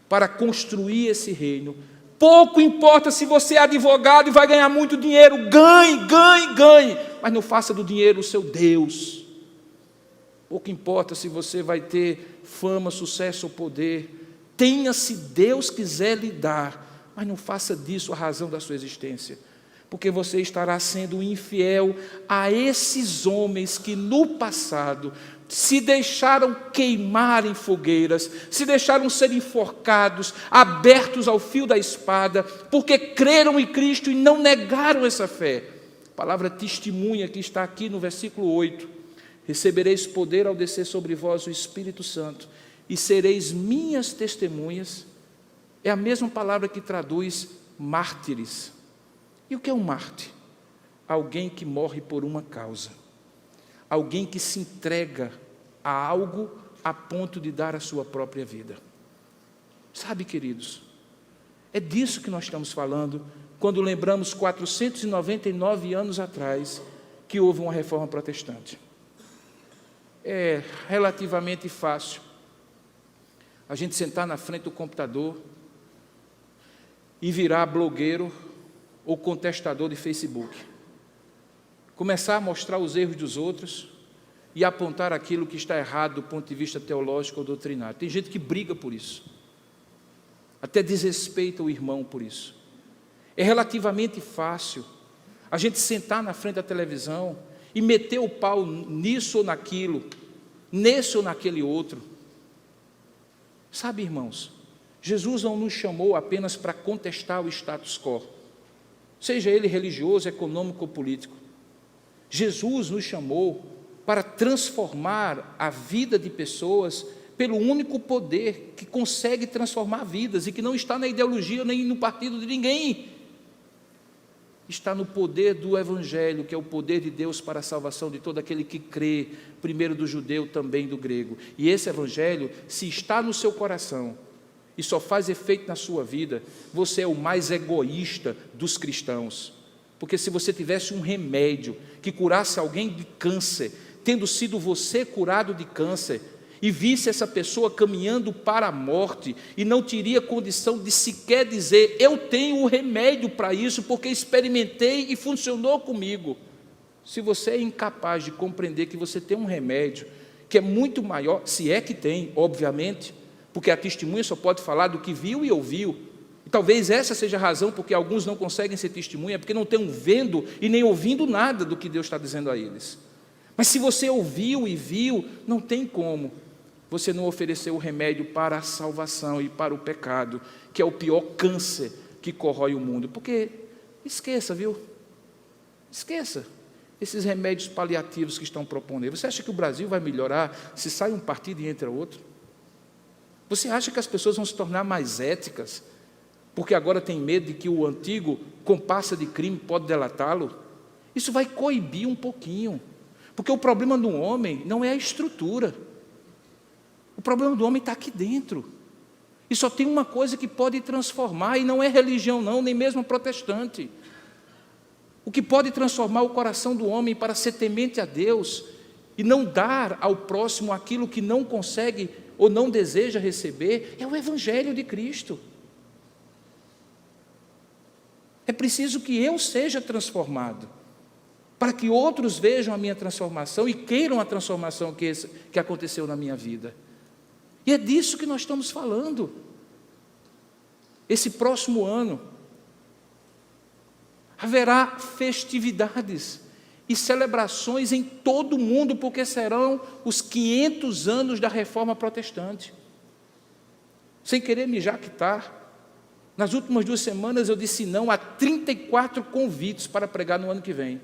S1: para construir esse reino. Pouco importa se você é advogado e vai ganhar muito dinheiro, ganhe, mas não faça do dinheiro o seu Deus. Pouco importa se você vai ter fama, sucesso ou poder, tenha se Deus quiser lhe dar, mas não faça disso a razão da sua existência, porque você estará sendo infiel a esses homens que no passado se deixaram queimar em fogueiras, se deixaram ser enforcados, abertos ao fio da espada, porque creram em Cristo e não negaram essa fé. A palavra testemunha que está aqui no versículo 8: recebereis poder ao descer sobre vós o Espírito Santo, e sereis minhas testemunhas. É a mesma palavra que traduz mártires. E o que é um mártir? Alguém que morre por uma causa. Alguém que se entrega a algo a ponto de dar a sua própria vida. Sabe, queridos, é disso que nós estamos falando quando lembramos 499 anos atrás que houve uma reforma protestante. É relativamente fácil a gente sentar na frente do computador e virar blogueiro ou contestador de Facebook. Começar a mostrar os erros dos outros e apontar aquilo que está errado do ponto de vista teológico ou doutrinário. Tem gente que briga por isso, até desrespeita o irmão por isso. É relativamente fácil a gente sentar na frente da televisão e meter o pau nisso ou naquilo, nesse ou naquele outro. Sabe, irmãos, Jesus não nos chamou apenas para contestar o status quo, seja ele religioso, econômico ou político. Jesus nos chamou para transformar a vida de pessoas pelo único poder que consegue transformar vidas e que não está na ideologia nem no partido de ninguém. Está no poder do Evangelho, que é o poder de Deus para a salvação de todo aquele que crê, primeiro do judeu, também do grego. E esse Evangelho, se está no seu coração e só faz efeito na sua vida, você é o mais egoísta dos cristãos. Porque se você tivesse um remédio que curasse alguém de câncer, tendo sido você curado de câncer, e visse essa pessoa caminhando para a morte, e não teria condição de sequer dizer, eu tenho o remédio para isso, porque experimentei e funcionou comigo. Se você é incapaz de compreender que você tem um remédio, que é muito maior, se é que tem, obviamente, porque a testemunha só pode falar do que viu e ouviu, e talvez essa seja a razão porque alguns não conseguem ser testemunha, porque não estão vendo e nem ouvindo nada do que Deus está dizendo a eles. Mas se você ouviu e viu, não tem como você não ofereceu o remédio para a salvação e para o pecado, que é o pior câncer que corrói o mundo. Porque, esqueça, viu? Esqueça esses remédios paliativos que estão propondo aí. Você acha que o Brasil vai melhorar se sai um partido e entra outro? Você acha que as pessoas vão se tornar mais éticas, porque agora tem medo de que o antigo comparsa de crime pode delatá-lo? Isso vai coibir um pouquinho, porque o problema do homem não é a estrutura. O problema do homem está aqui dentro. E só tem uma coisa que pode transformar, e não é religião não, nem mesmo protestante. O que pode transformar o coração do homem para ser temente a Deus e não dar ao próximo aquilo que não consegue ou não deseja receber, é o Evangelho de Cristo. É preciso que eu seja transformado, para que outros vejam a minha transformação e queiram a transformação que aconteceu na minha vida. E é disso que nós estamos falando. Esse próximo ano, haverá festividades e celebrações em todo o mundo, porque serão os 500 anos da Reforma Protestante. Sem querer me jactar, nas últimas 2 semanas eu disse não a 34 convites para pregar no ano que vem,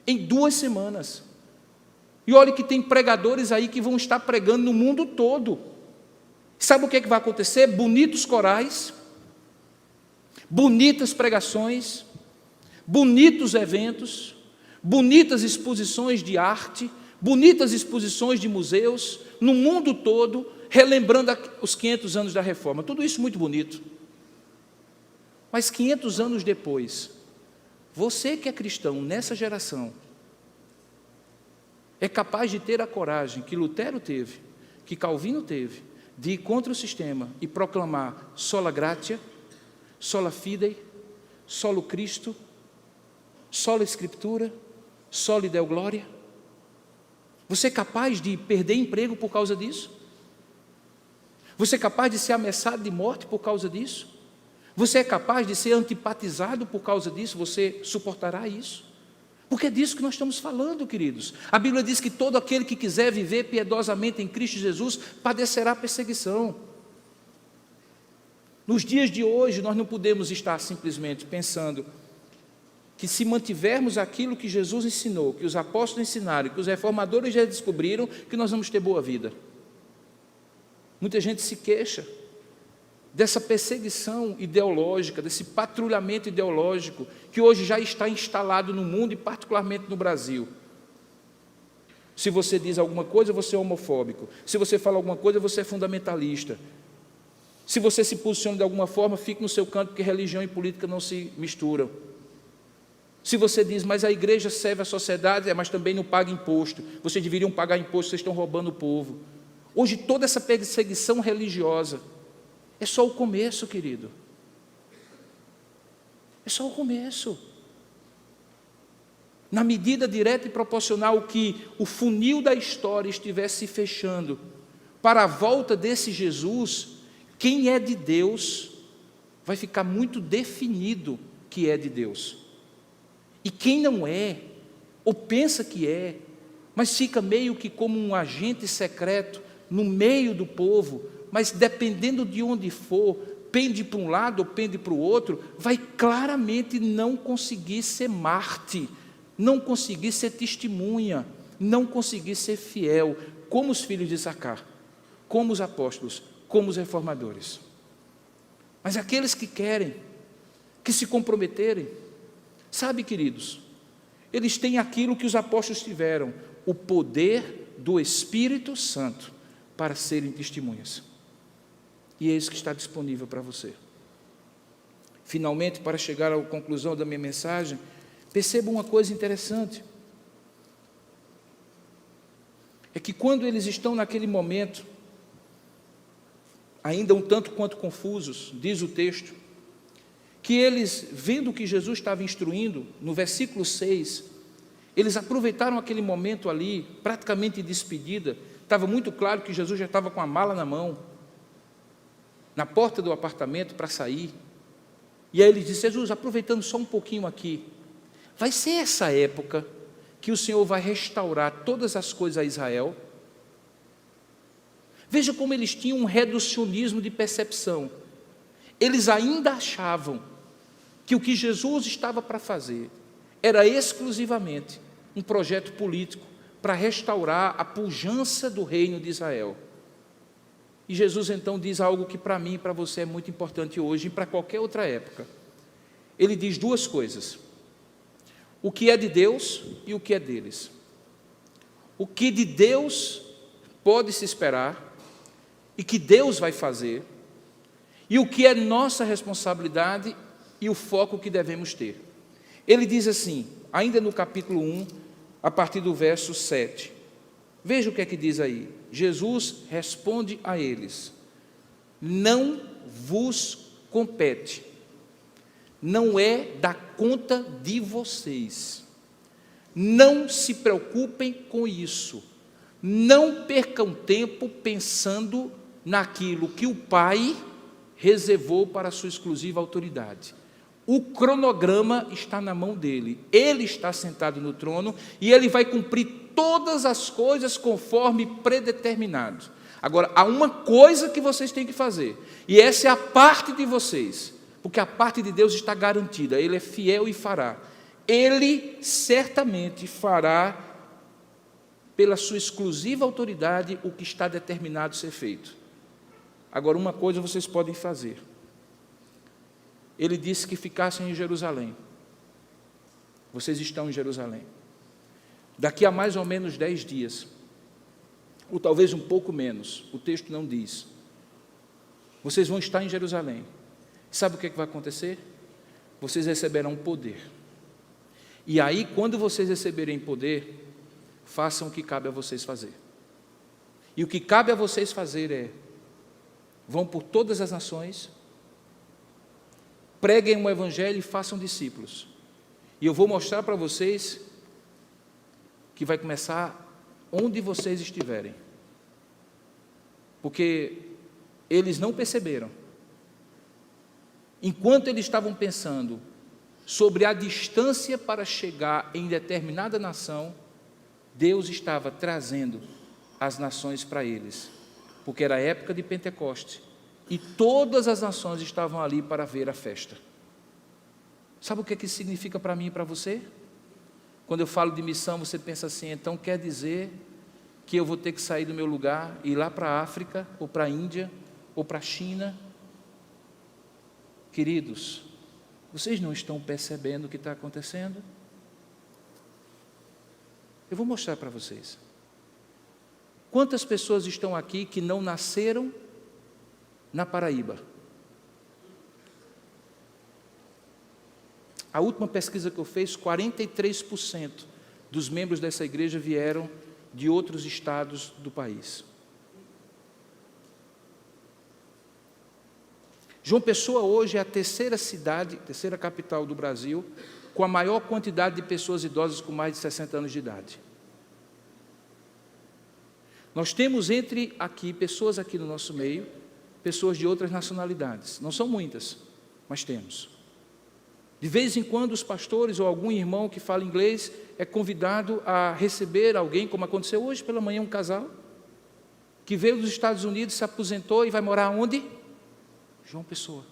S1: em 2 semanas. E olha que tem pregadores aí que vão estar pregando no mundo todo. Sabe o que vai acontecer? Bonitos corais, bonitas pregações, bonitos eventos, bonitas exposições de arte, bonitas exposições de museus, no mundo todo, relembrando os 500 anos da Reforma. Tudo isso muito bonito. Mas 500 anos depois, você que é cristão nessa geração, é capaz de ter a coragem que Lutero teve, que Calvino teve, de ir contra o sistema e proclamar sola gratia, sola fide, solo Cristo, sola Escritura, sola Deo Glória? Você é capaz de perder emprego por causa disso? Você é capaz de ser ameaçado de morte por causa disso? Você é capaz de ser antipatizado por causa disso? Você suportará isso? Porque é disso que nós estamos falando, queridos. A Bíblia diz que todo aquele que quiser viver piedosamente em Cristo Jesus padecerá perseguição. Nos dias de hoje, nós não podemos estar simplesmente pensando que se mantivermos aquilo que Jesus ensinou, que os apóstolos ensinaram, que os reformadores já descobriram, que nós vamos ter boa vida. Muita gente se queixa dessa perseguição ideológica, desse patrulhamento ideológico que hoje já está instalado no mundo e particularmente no Brasil. Se você diz alguma coisa, você é homofóbico. Se você fala alguma coisa, você é fundamentalista. Se você se posiciona de alguma forma, fique no seu canto, porque religião e política não se misturam. Se você diz, mas a igreja serve a sociedade, mas também não paga imposto. Vocês deveriam pagar imposto, vocês estão roubando o povo. Hoje toda essa perseguição religiosa é só o começo, querido. É só o começo. Na medida direta e proporcional que o funil da história estivesse se fechando para a volta desse Jesus, quem é de Deus vai ficar muito definido que é de Deus. E quem não é, ou pensa que é, mas fica meio que como um agente secreto no meio do povo, mas dependendo de onde for, pende para um lado ou pende para o outro, vai claramente não conseguir ser Marte, não conseguir ser testemunha, não conseguir ser fiel, como os filhos de Issacar, como os apóstolos, como os reformadores. Mas aqueles que querem, que se comprometerem, sabe, queridos, eles têm aquilo que os apóstolos tiveram, o poder do Espírito Santo para serem testemunhas. E é isso que está disponível para você. Finalmente, para chegar à conclusão da minha mensagem, perceba uma coisa interessante. É que quando eles estão naquele momento, ainda um tanto quanto confusos, diz o texto, que eles, vendo que Jesus estava instruindo, no versículo 6, eles aproveitaram aquele momento ali, praticamente despedida. Estava muito claro que Jesus já estava com a mala na mão, na porta do apartamento para sair. E aí ele disse: Jesus, aproveitando só um pouquinho aqui, vai ser essa época que o Senhor vai restaurar todas as coisas a Israel? Veja como eles tinham um reducionismo de percepção. Eles ainda achavam que o que Jesus estava para fazer era exclusivamente um projeto político para restaurar a pujança do reino de Israel. E Jesus então diz algo que para mim e para você é muito importante hoje e para qualquer outra época. Ele diz duas coisas: o que é de Deus e o que é deles. O que de Deus pode se esperar e que Deus vai fazer, e o que é nossa responsabilidade e o foco que devemos ter. Ele diz assim, ainda no capítulo 1, a partir do verso 7. Veja o que é que diz aí. Jesus responde a eles: não vos compete, não é da conta de vocês, não se preocupem com isso, não percam tempo pensando naquilo que o Pai reservou para a sua exclusiva autoridade. O cronograma está na mão dele, ele está sentado no trono e ele vai cumprir todas as coisas conforme predeterminado. Agora, há uma coisa que vocês têm que fazer, e essa é a parte de vocês, porque a parte de Deus está garantida, ele é fiel e fará. Ele certamente fará, pela sua exclusiva autoridade, o que está determinado ser feito. Agora, uma coisa vocês podem fazer. Ele disse que ficassem em Jerusalém. Vocês estão em Jerusalém. Daqui a mais ou menos 10 dias, ou talvez um pouco menos, o texto não diz, vocês vão estar em Jerusalém. Sabe o que vai acontecer? Vocês receberão poder. E aí, quando vocês receberem poder, façam o que cabe a vocês fazer. E o que cabe a vocês fazer é: vão por todas as nações, preguem o evangelho e façam discípulos. E eu vou mostrar para vocês que vai começar onde vocês estiverem. Porque eles não perceberam. Enquanto eles estavam pensando sobre a distância para chegar em determinada nação, Deus estava trazendo as nações para eles, porque era a época de Pentecoste, e todas as nações estavam ali para ver a festa. Sabe o que isso significa para mim e para você? Quando eu falo de missão, você pensa assim: então quer dizer que eu vou ter que sair do meu lugar e ir lá para a África, ou para a Índia, ou para a China? Queridos, vocês não estão percebendo o que está acontecendo? Eu vou mostrar para vocês. Quantas pessoas estão aqui que não nasceram na Paraíba? A última pesquisa que eu fiz, 43% dos membros dessa igreja vieram de outros estados do país. João Pessoa hoje é a terceira capital do Brasil, com a maior quantidade de pessoas idosas com mais de 60 anos de idade. Nós temos pessoas aqui no nosso meio, pessoas de outras nacionalidades. Não são muitas, mas temos. De vez em quando os pastores ou algum irmão que fala inglês é convidado a receber alguém, como aconteceu hoje pela manhã, um casal que veio dos Estados Unidos, se aposentou e vai morar onde? João Pessoa.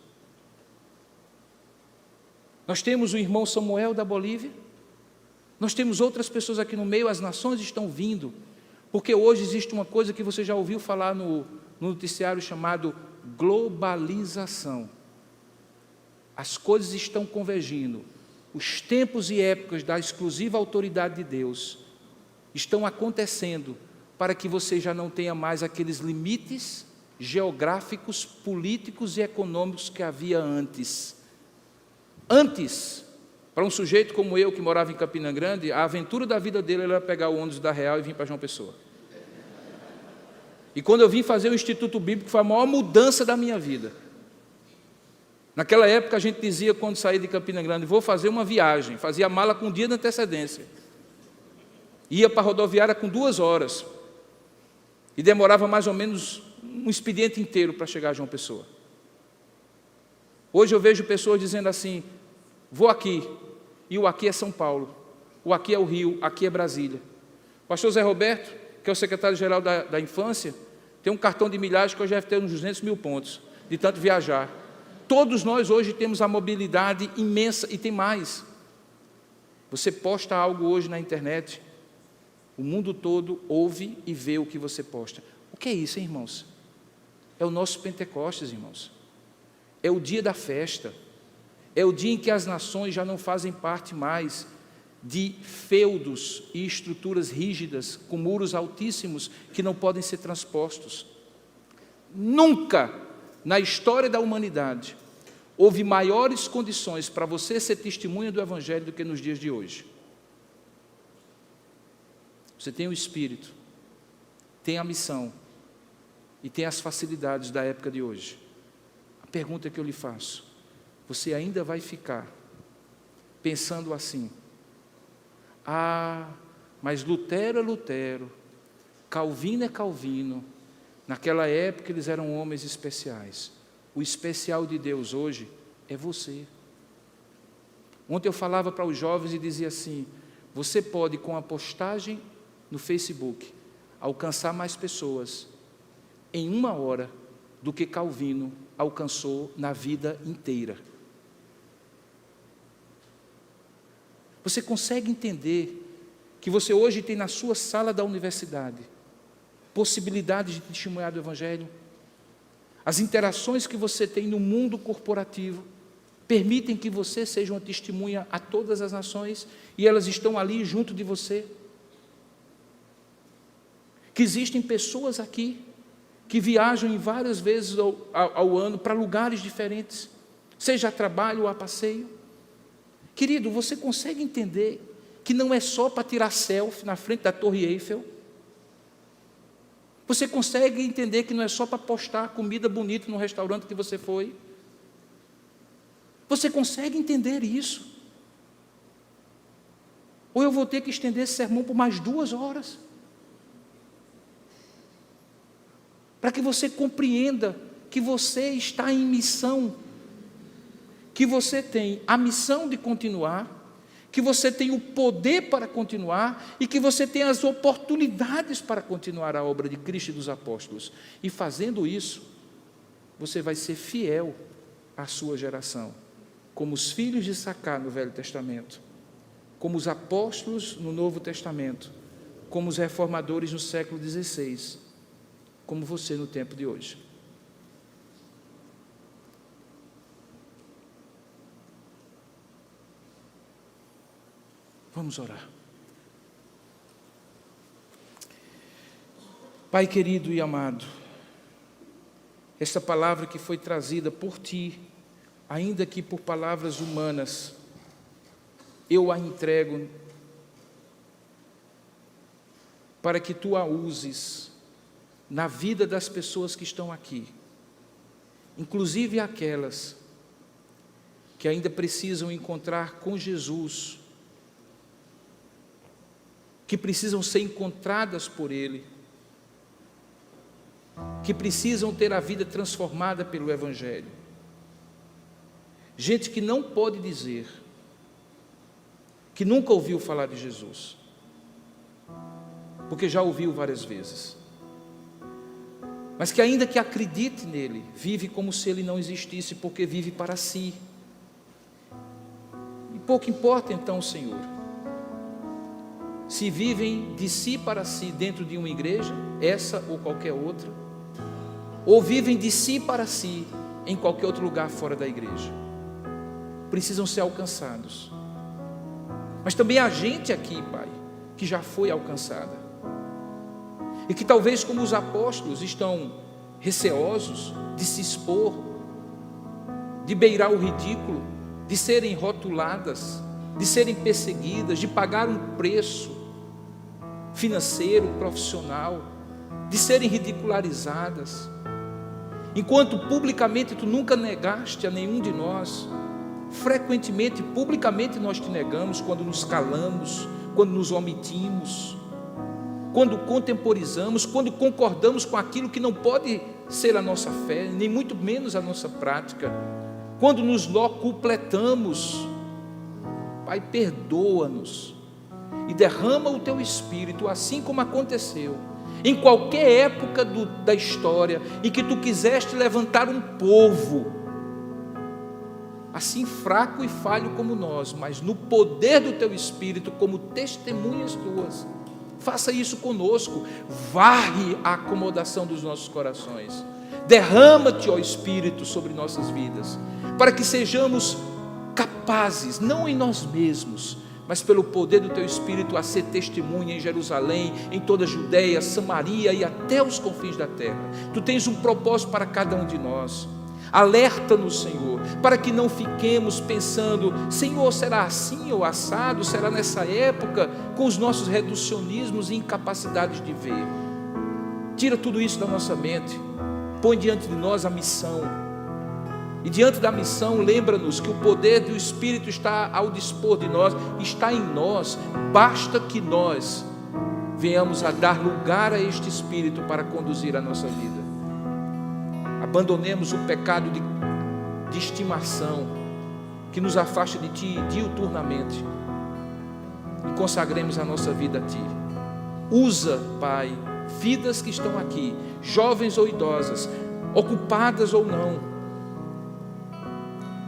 S1: Nós temos o irmão Samuel da Bolívia, nós temos outras pessoas aqui no meio, as nações estão vindo, porque hoje existe uma coisa que você já ouviu falar no noticiário chamado globalização. As coisas estão convergindo, os tempos e épocas da exclusiva autoridade de Deus estão acontecendo para que você já não tenha mais aqueles limites geográficos, políticos e econômicos que havia antes. Antes, para um sujeito como eu, que morava em Campina Grande, a aventura da vida dele era pegar o ônibus da Real e vir para João Pessoa. E quando eu vim fazer o Instituto Bíblico, foi a maior mudança da minha vida. Naquela época a gente dizia, quando saía de Campina Grande, vou fazer uma viagem, fazia a mala com um dia de antecedência. Ia para a rodoviária com 2 horas. E demorava mais ou menos um expediente inteiro para chegar a João Pessoa. Hoje eu vejo pessoas dizendo assim, vou aqui, e o aqui é São Paulo, o aqui é o Rio, aqui é Brasília. O pastor Zé Roberto, que é o secretário-geral da infância, tem um cartão de milhares que hoje deve ter uns 200 mil pontos, de tanto viajar. Todos nós hoje temos a mobilidade imensa, e tem mais. Você posta algo hoje na internet, o mundo todo ouve e vê o que você posta. O que é isso, hein, irmãos? É o nosso Pentecostes, irmãos. É o dia da festa. É o dia em que as nações já não fazem parte mais de feudos e estruturas rígidas, com muros altíssimos que não podem ser transpostos. Nunca na história da humanidade houve maiores condições para você ser testemunha do Evangelho do que nos dias de hoje. Você tem o Espírito, tem a missão e tem as facilidades da época de hoje. A pergunta que eu lhe faço, você ainda vai ficar pensando assim, mas Lutero é Lutero, Calvino é Calvino, naquela época eles eram homens especiais. O especial de Deus hoje é você. Ontem eu falava para os jovens e dizia assim, você pode com a postagem no Facebook alcançar mais pessoas em 1 hora do que Calvino alcançou na vida inteira. Você consegue entender que você hoje tem na sua sala da universidade possibilidade de testemunhar do Evangelho? As interações que você tem no mundo corporativo permitem que você seja uma testemunha a todas as nações e elas estão ali junto de você. Que existem pessoas aqui que viajam em várias vezes ao ano para lugares diferentes, seja a trabalho ou a passeio. Querido, você consegue entender que não é só para tirar selfie na frente da Torre Eiffel? Você consegue entender que não é só para postar comida bonita no restaurante que você foi? Você consegue entender isso? Ou eu vou ter que estender esse sermão por mais 2 horas? Para que você compreenda que você está em missão, que você tem a missão de continuar, que você tem o poder para continuar e que você tem as oportunidades para continuar a obra de Cristo e dos apóstolos. E fazendo isso, você vai ser fiel à sua geração, como os filhos de Sacá no Velho Testamento, como os apóstolos no Novo Testamento, como os reformadores no século XVI, como você no tempo de hoje. Vamos orar. Pai querido e amado, esta palavra que foi trazida por Ti, ainda que por palavras humanas, eu a entrego para que Tu a uses na vida das pessoas que estão aqui inclusive aquelas que ainda precisam encontrar com Jesus, que precisam ser encontradas por Ele, que precisam ter a vida transformada pelo Evangelho. Gente que não pode dizer que nunca ouviu falar de Jesus, porque já ouviu várias vezes, mas que ainda que acredite nele, vive como se ele não existisse, porque vive para si. E pouco importa então, Senhor, se vivem de si para si dentro de uma igreja, essa ou qualquer outra, ou vivem de si para si em qualquer outro lugar fora da igreja. Precisam ser alcançados. Mas também há gente aqui, Pai, que já foi alcançada, e que talvez, como os apóstolos, estão receosos de se expor, de beirar o ridículo, de serem rotuladas, de serem perseguidas, de pagar um preço financeiro, profissional, de serem ridicularizadas, enquanto publicamente tu nunca negaste a nenhum de nós. Frequentemente, publicamente nós te negamos, quando nos calamos, quando nos omitimos, quando contemporizamos, quando concordamos com aquilo que não pode ser a nossa fé, nem muito menos a nossa prática, quando nos locupletamos. Pai, perdoa-nos e derrama o teu Espírito, assim como aconteceu em qualquer época da história em que tu quiseste levantar um povo assim fraco e falho como nós, mas no poder do teu Espírito, como testemunhas tuas. Faça isso conosco. Varre a acomodação dos nossos corações. Derrama-te, ó Espírito, sobre nossas vidas, para que sejamos capazes, não em nós mesmos, mas pelo poder do teu Espírito, a ser testemunha em Jerusalém, em toda a Judeia, Samaria e até os confins da terra. Tu tens um propósito para cada um de nós. Alerta-nos, Senhor, para que não fiquemos pensando: Senhor, será assim ou assado? Será nessa época? Com os nossos reducionismos e incapacidades de ver. Tira tudo isso da nossa mente. Põe diante de nós a missão. E diante da missão, lembra-nos que o poder do Espírito está ao dispor de nós, está em nós. Basta que nós venhamos a dar lugar a este Espírito para conduzir a nossa vida. Abandonemos o pecado de estimação que nos afasta de Ti diuturnamente e consagremos a nossa vida a Ti. Usa, Pai, vidas que estão aqui, jovens ou idosas, ocupadas ou não,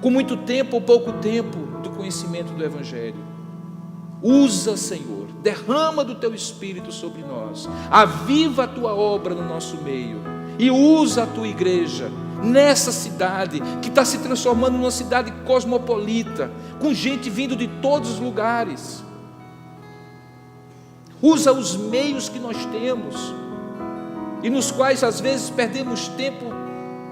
S1: com muito tempo ou pouco tempo do conhecimento do Evangelho. Usa, Senhor, derrama do Teu Espírito sobre nós, aviva a Tua obra no nosso meio. E usa a tua igreja nessa cidade que está se transformando numa cidade cosmopolita, com gente vindo de todos os lugares. Usa os meios que nós temos e nos quais às vezes perdemos tempo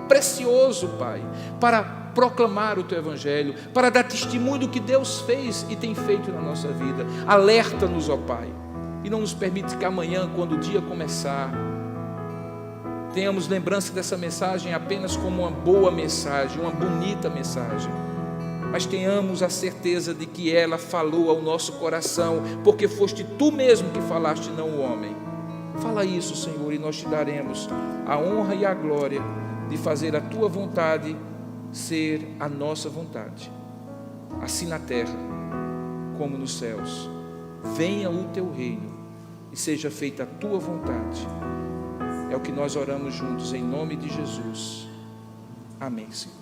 S1: precioso, Pai, para proclamar o teu Evangelho, para dar testemunho do que Deus fez e tem feito na nossa vida. Alerta-nos, ó Pai, e não nos permite que amanhã, quando o dia começar, tenhamos lembrança dessa mensagem apenas como uma boa mensagem, uma bonita mensagem, mas tenhamos a certeza de que ela falou ao nosso coração, porque foste tu mesmo que falaste, não o homem. Fala isso, Senhor, e nós te daremos a honra e a glória de fazer a tua vontade ser a nossa vontade, assim na terra como nos céus. Venha o teu reino e seja feita a tua vontade. É o que nós oramos juntos, em nome de Jesus. Amém, Senhor.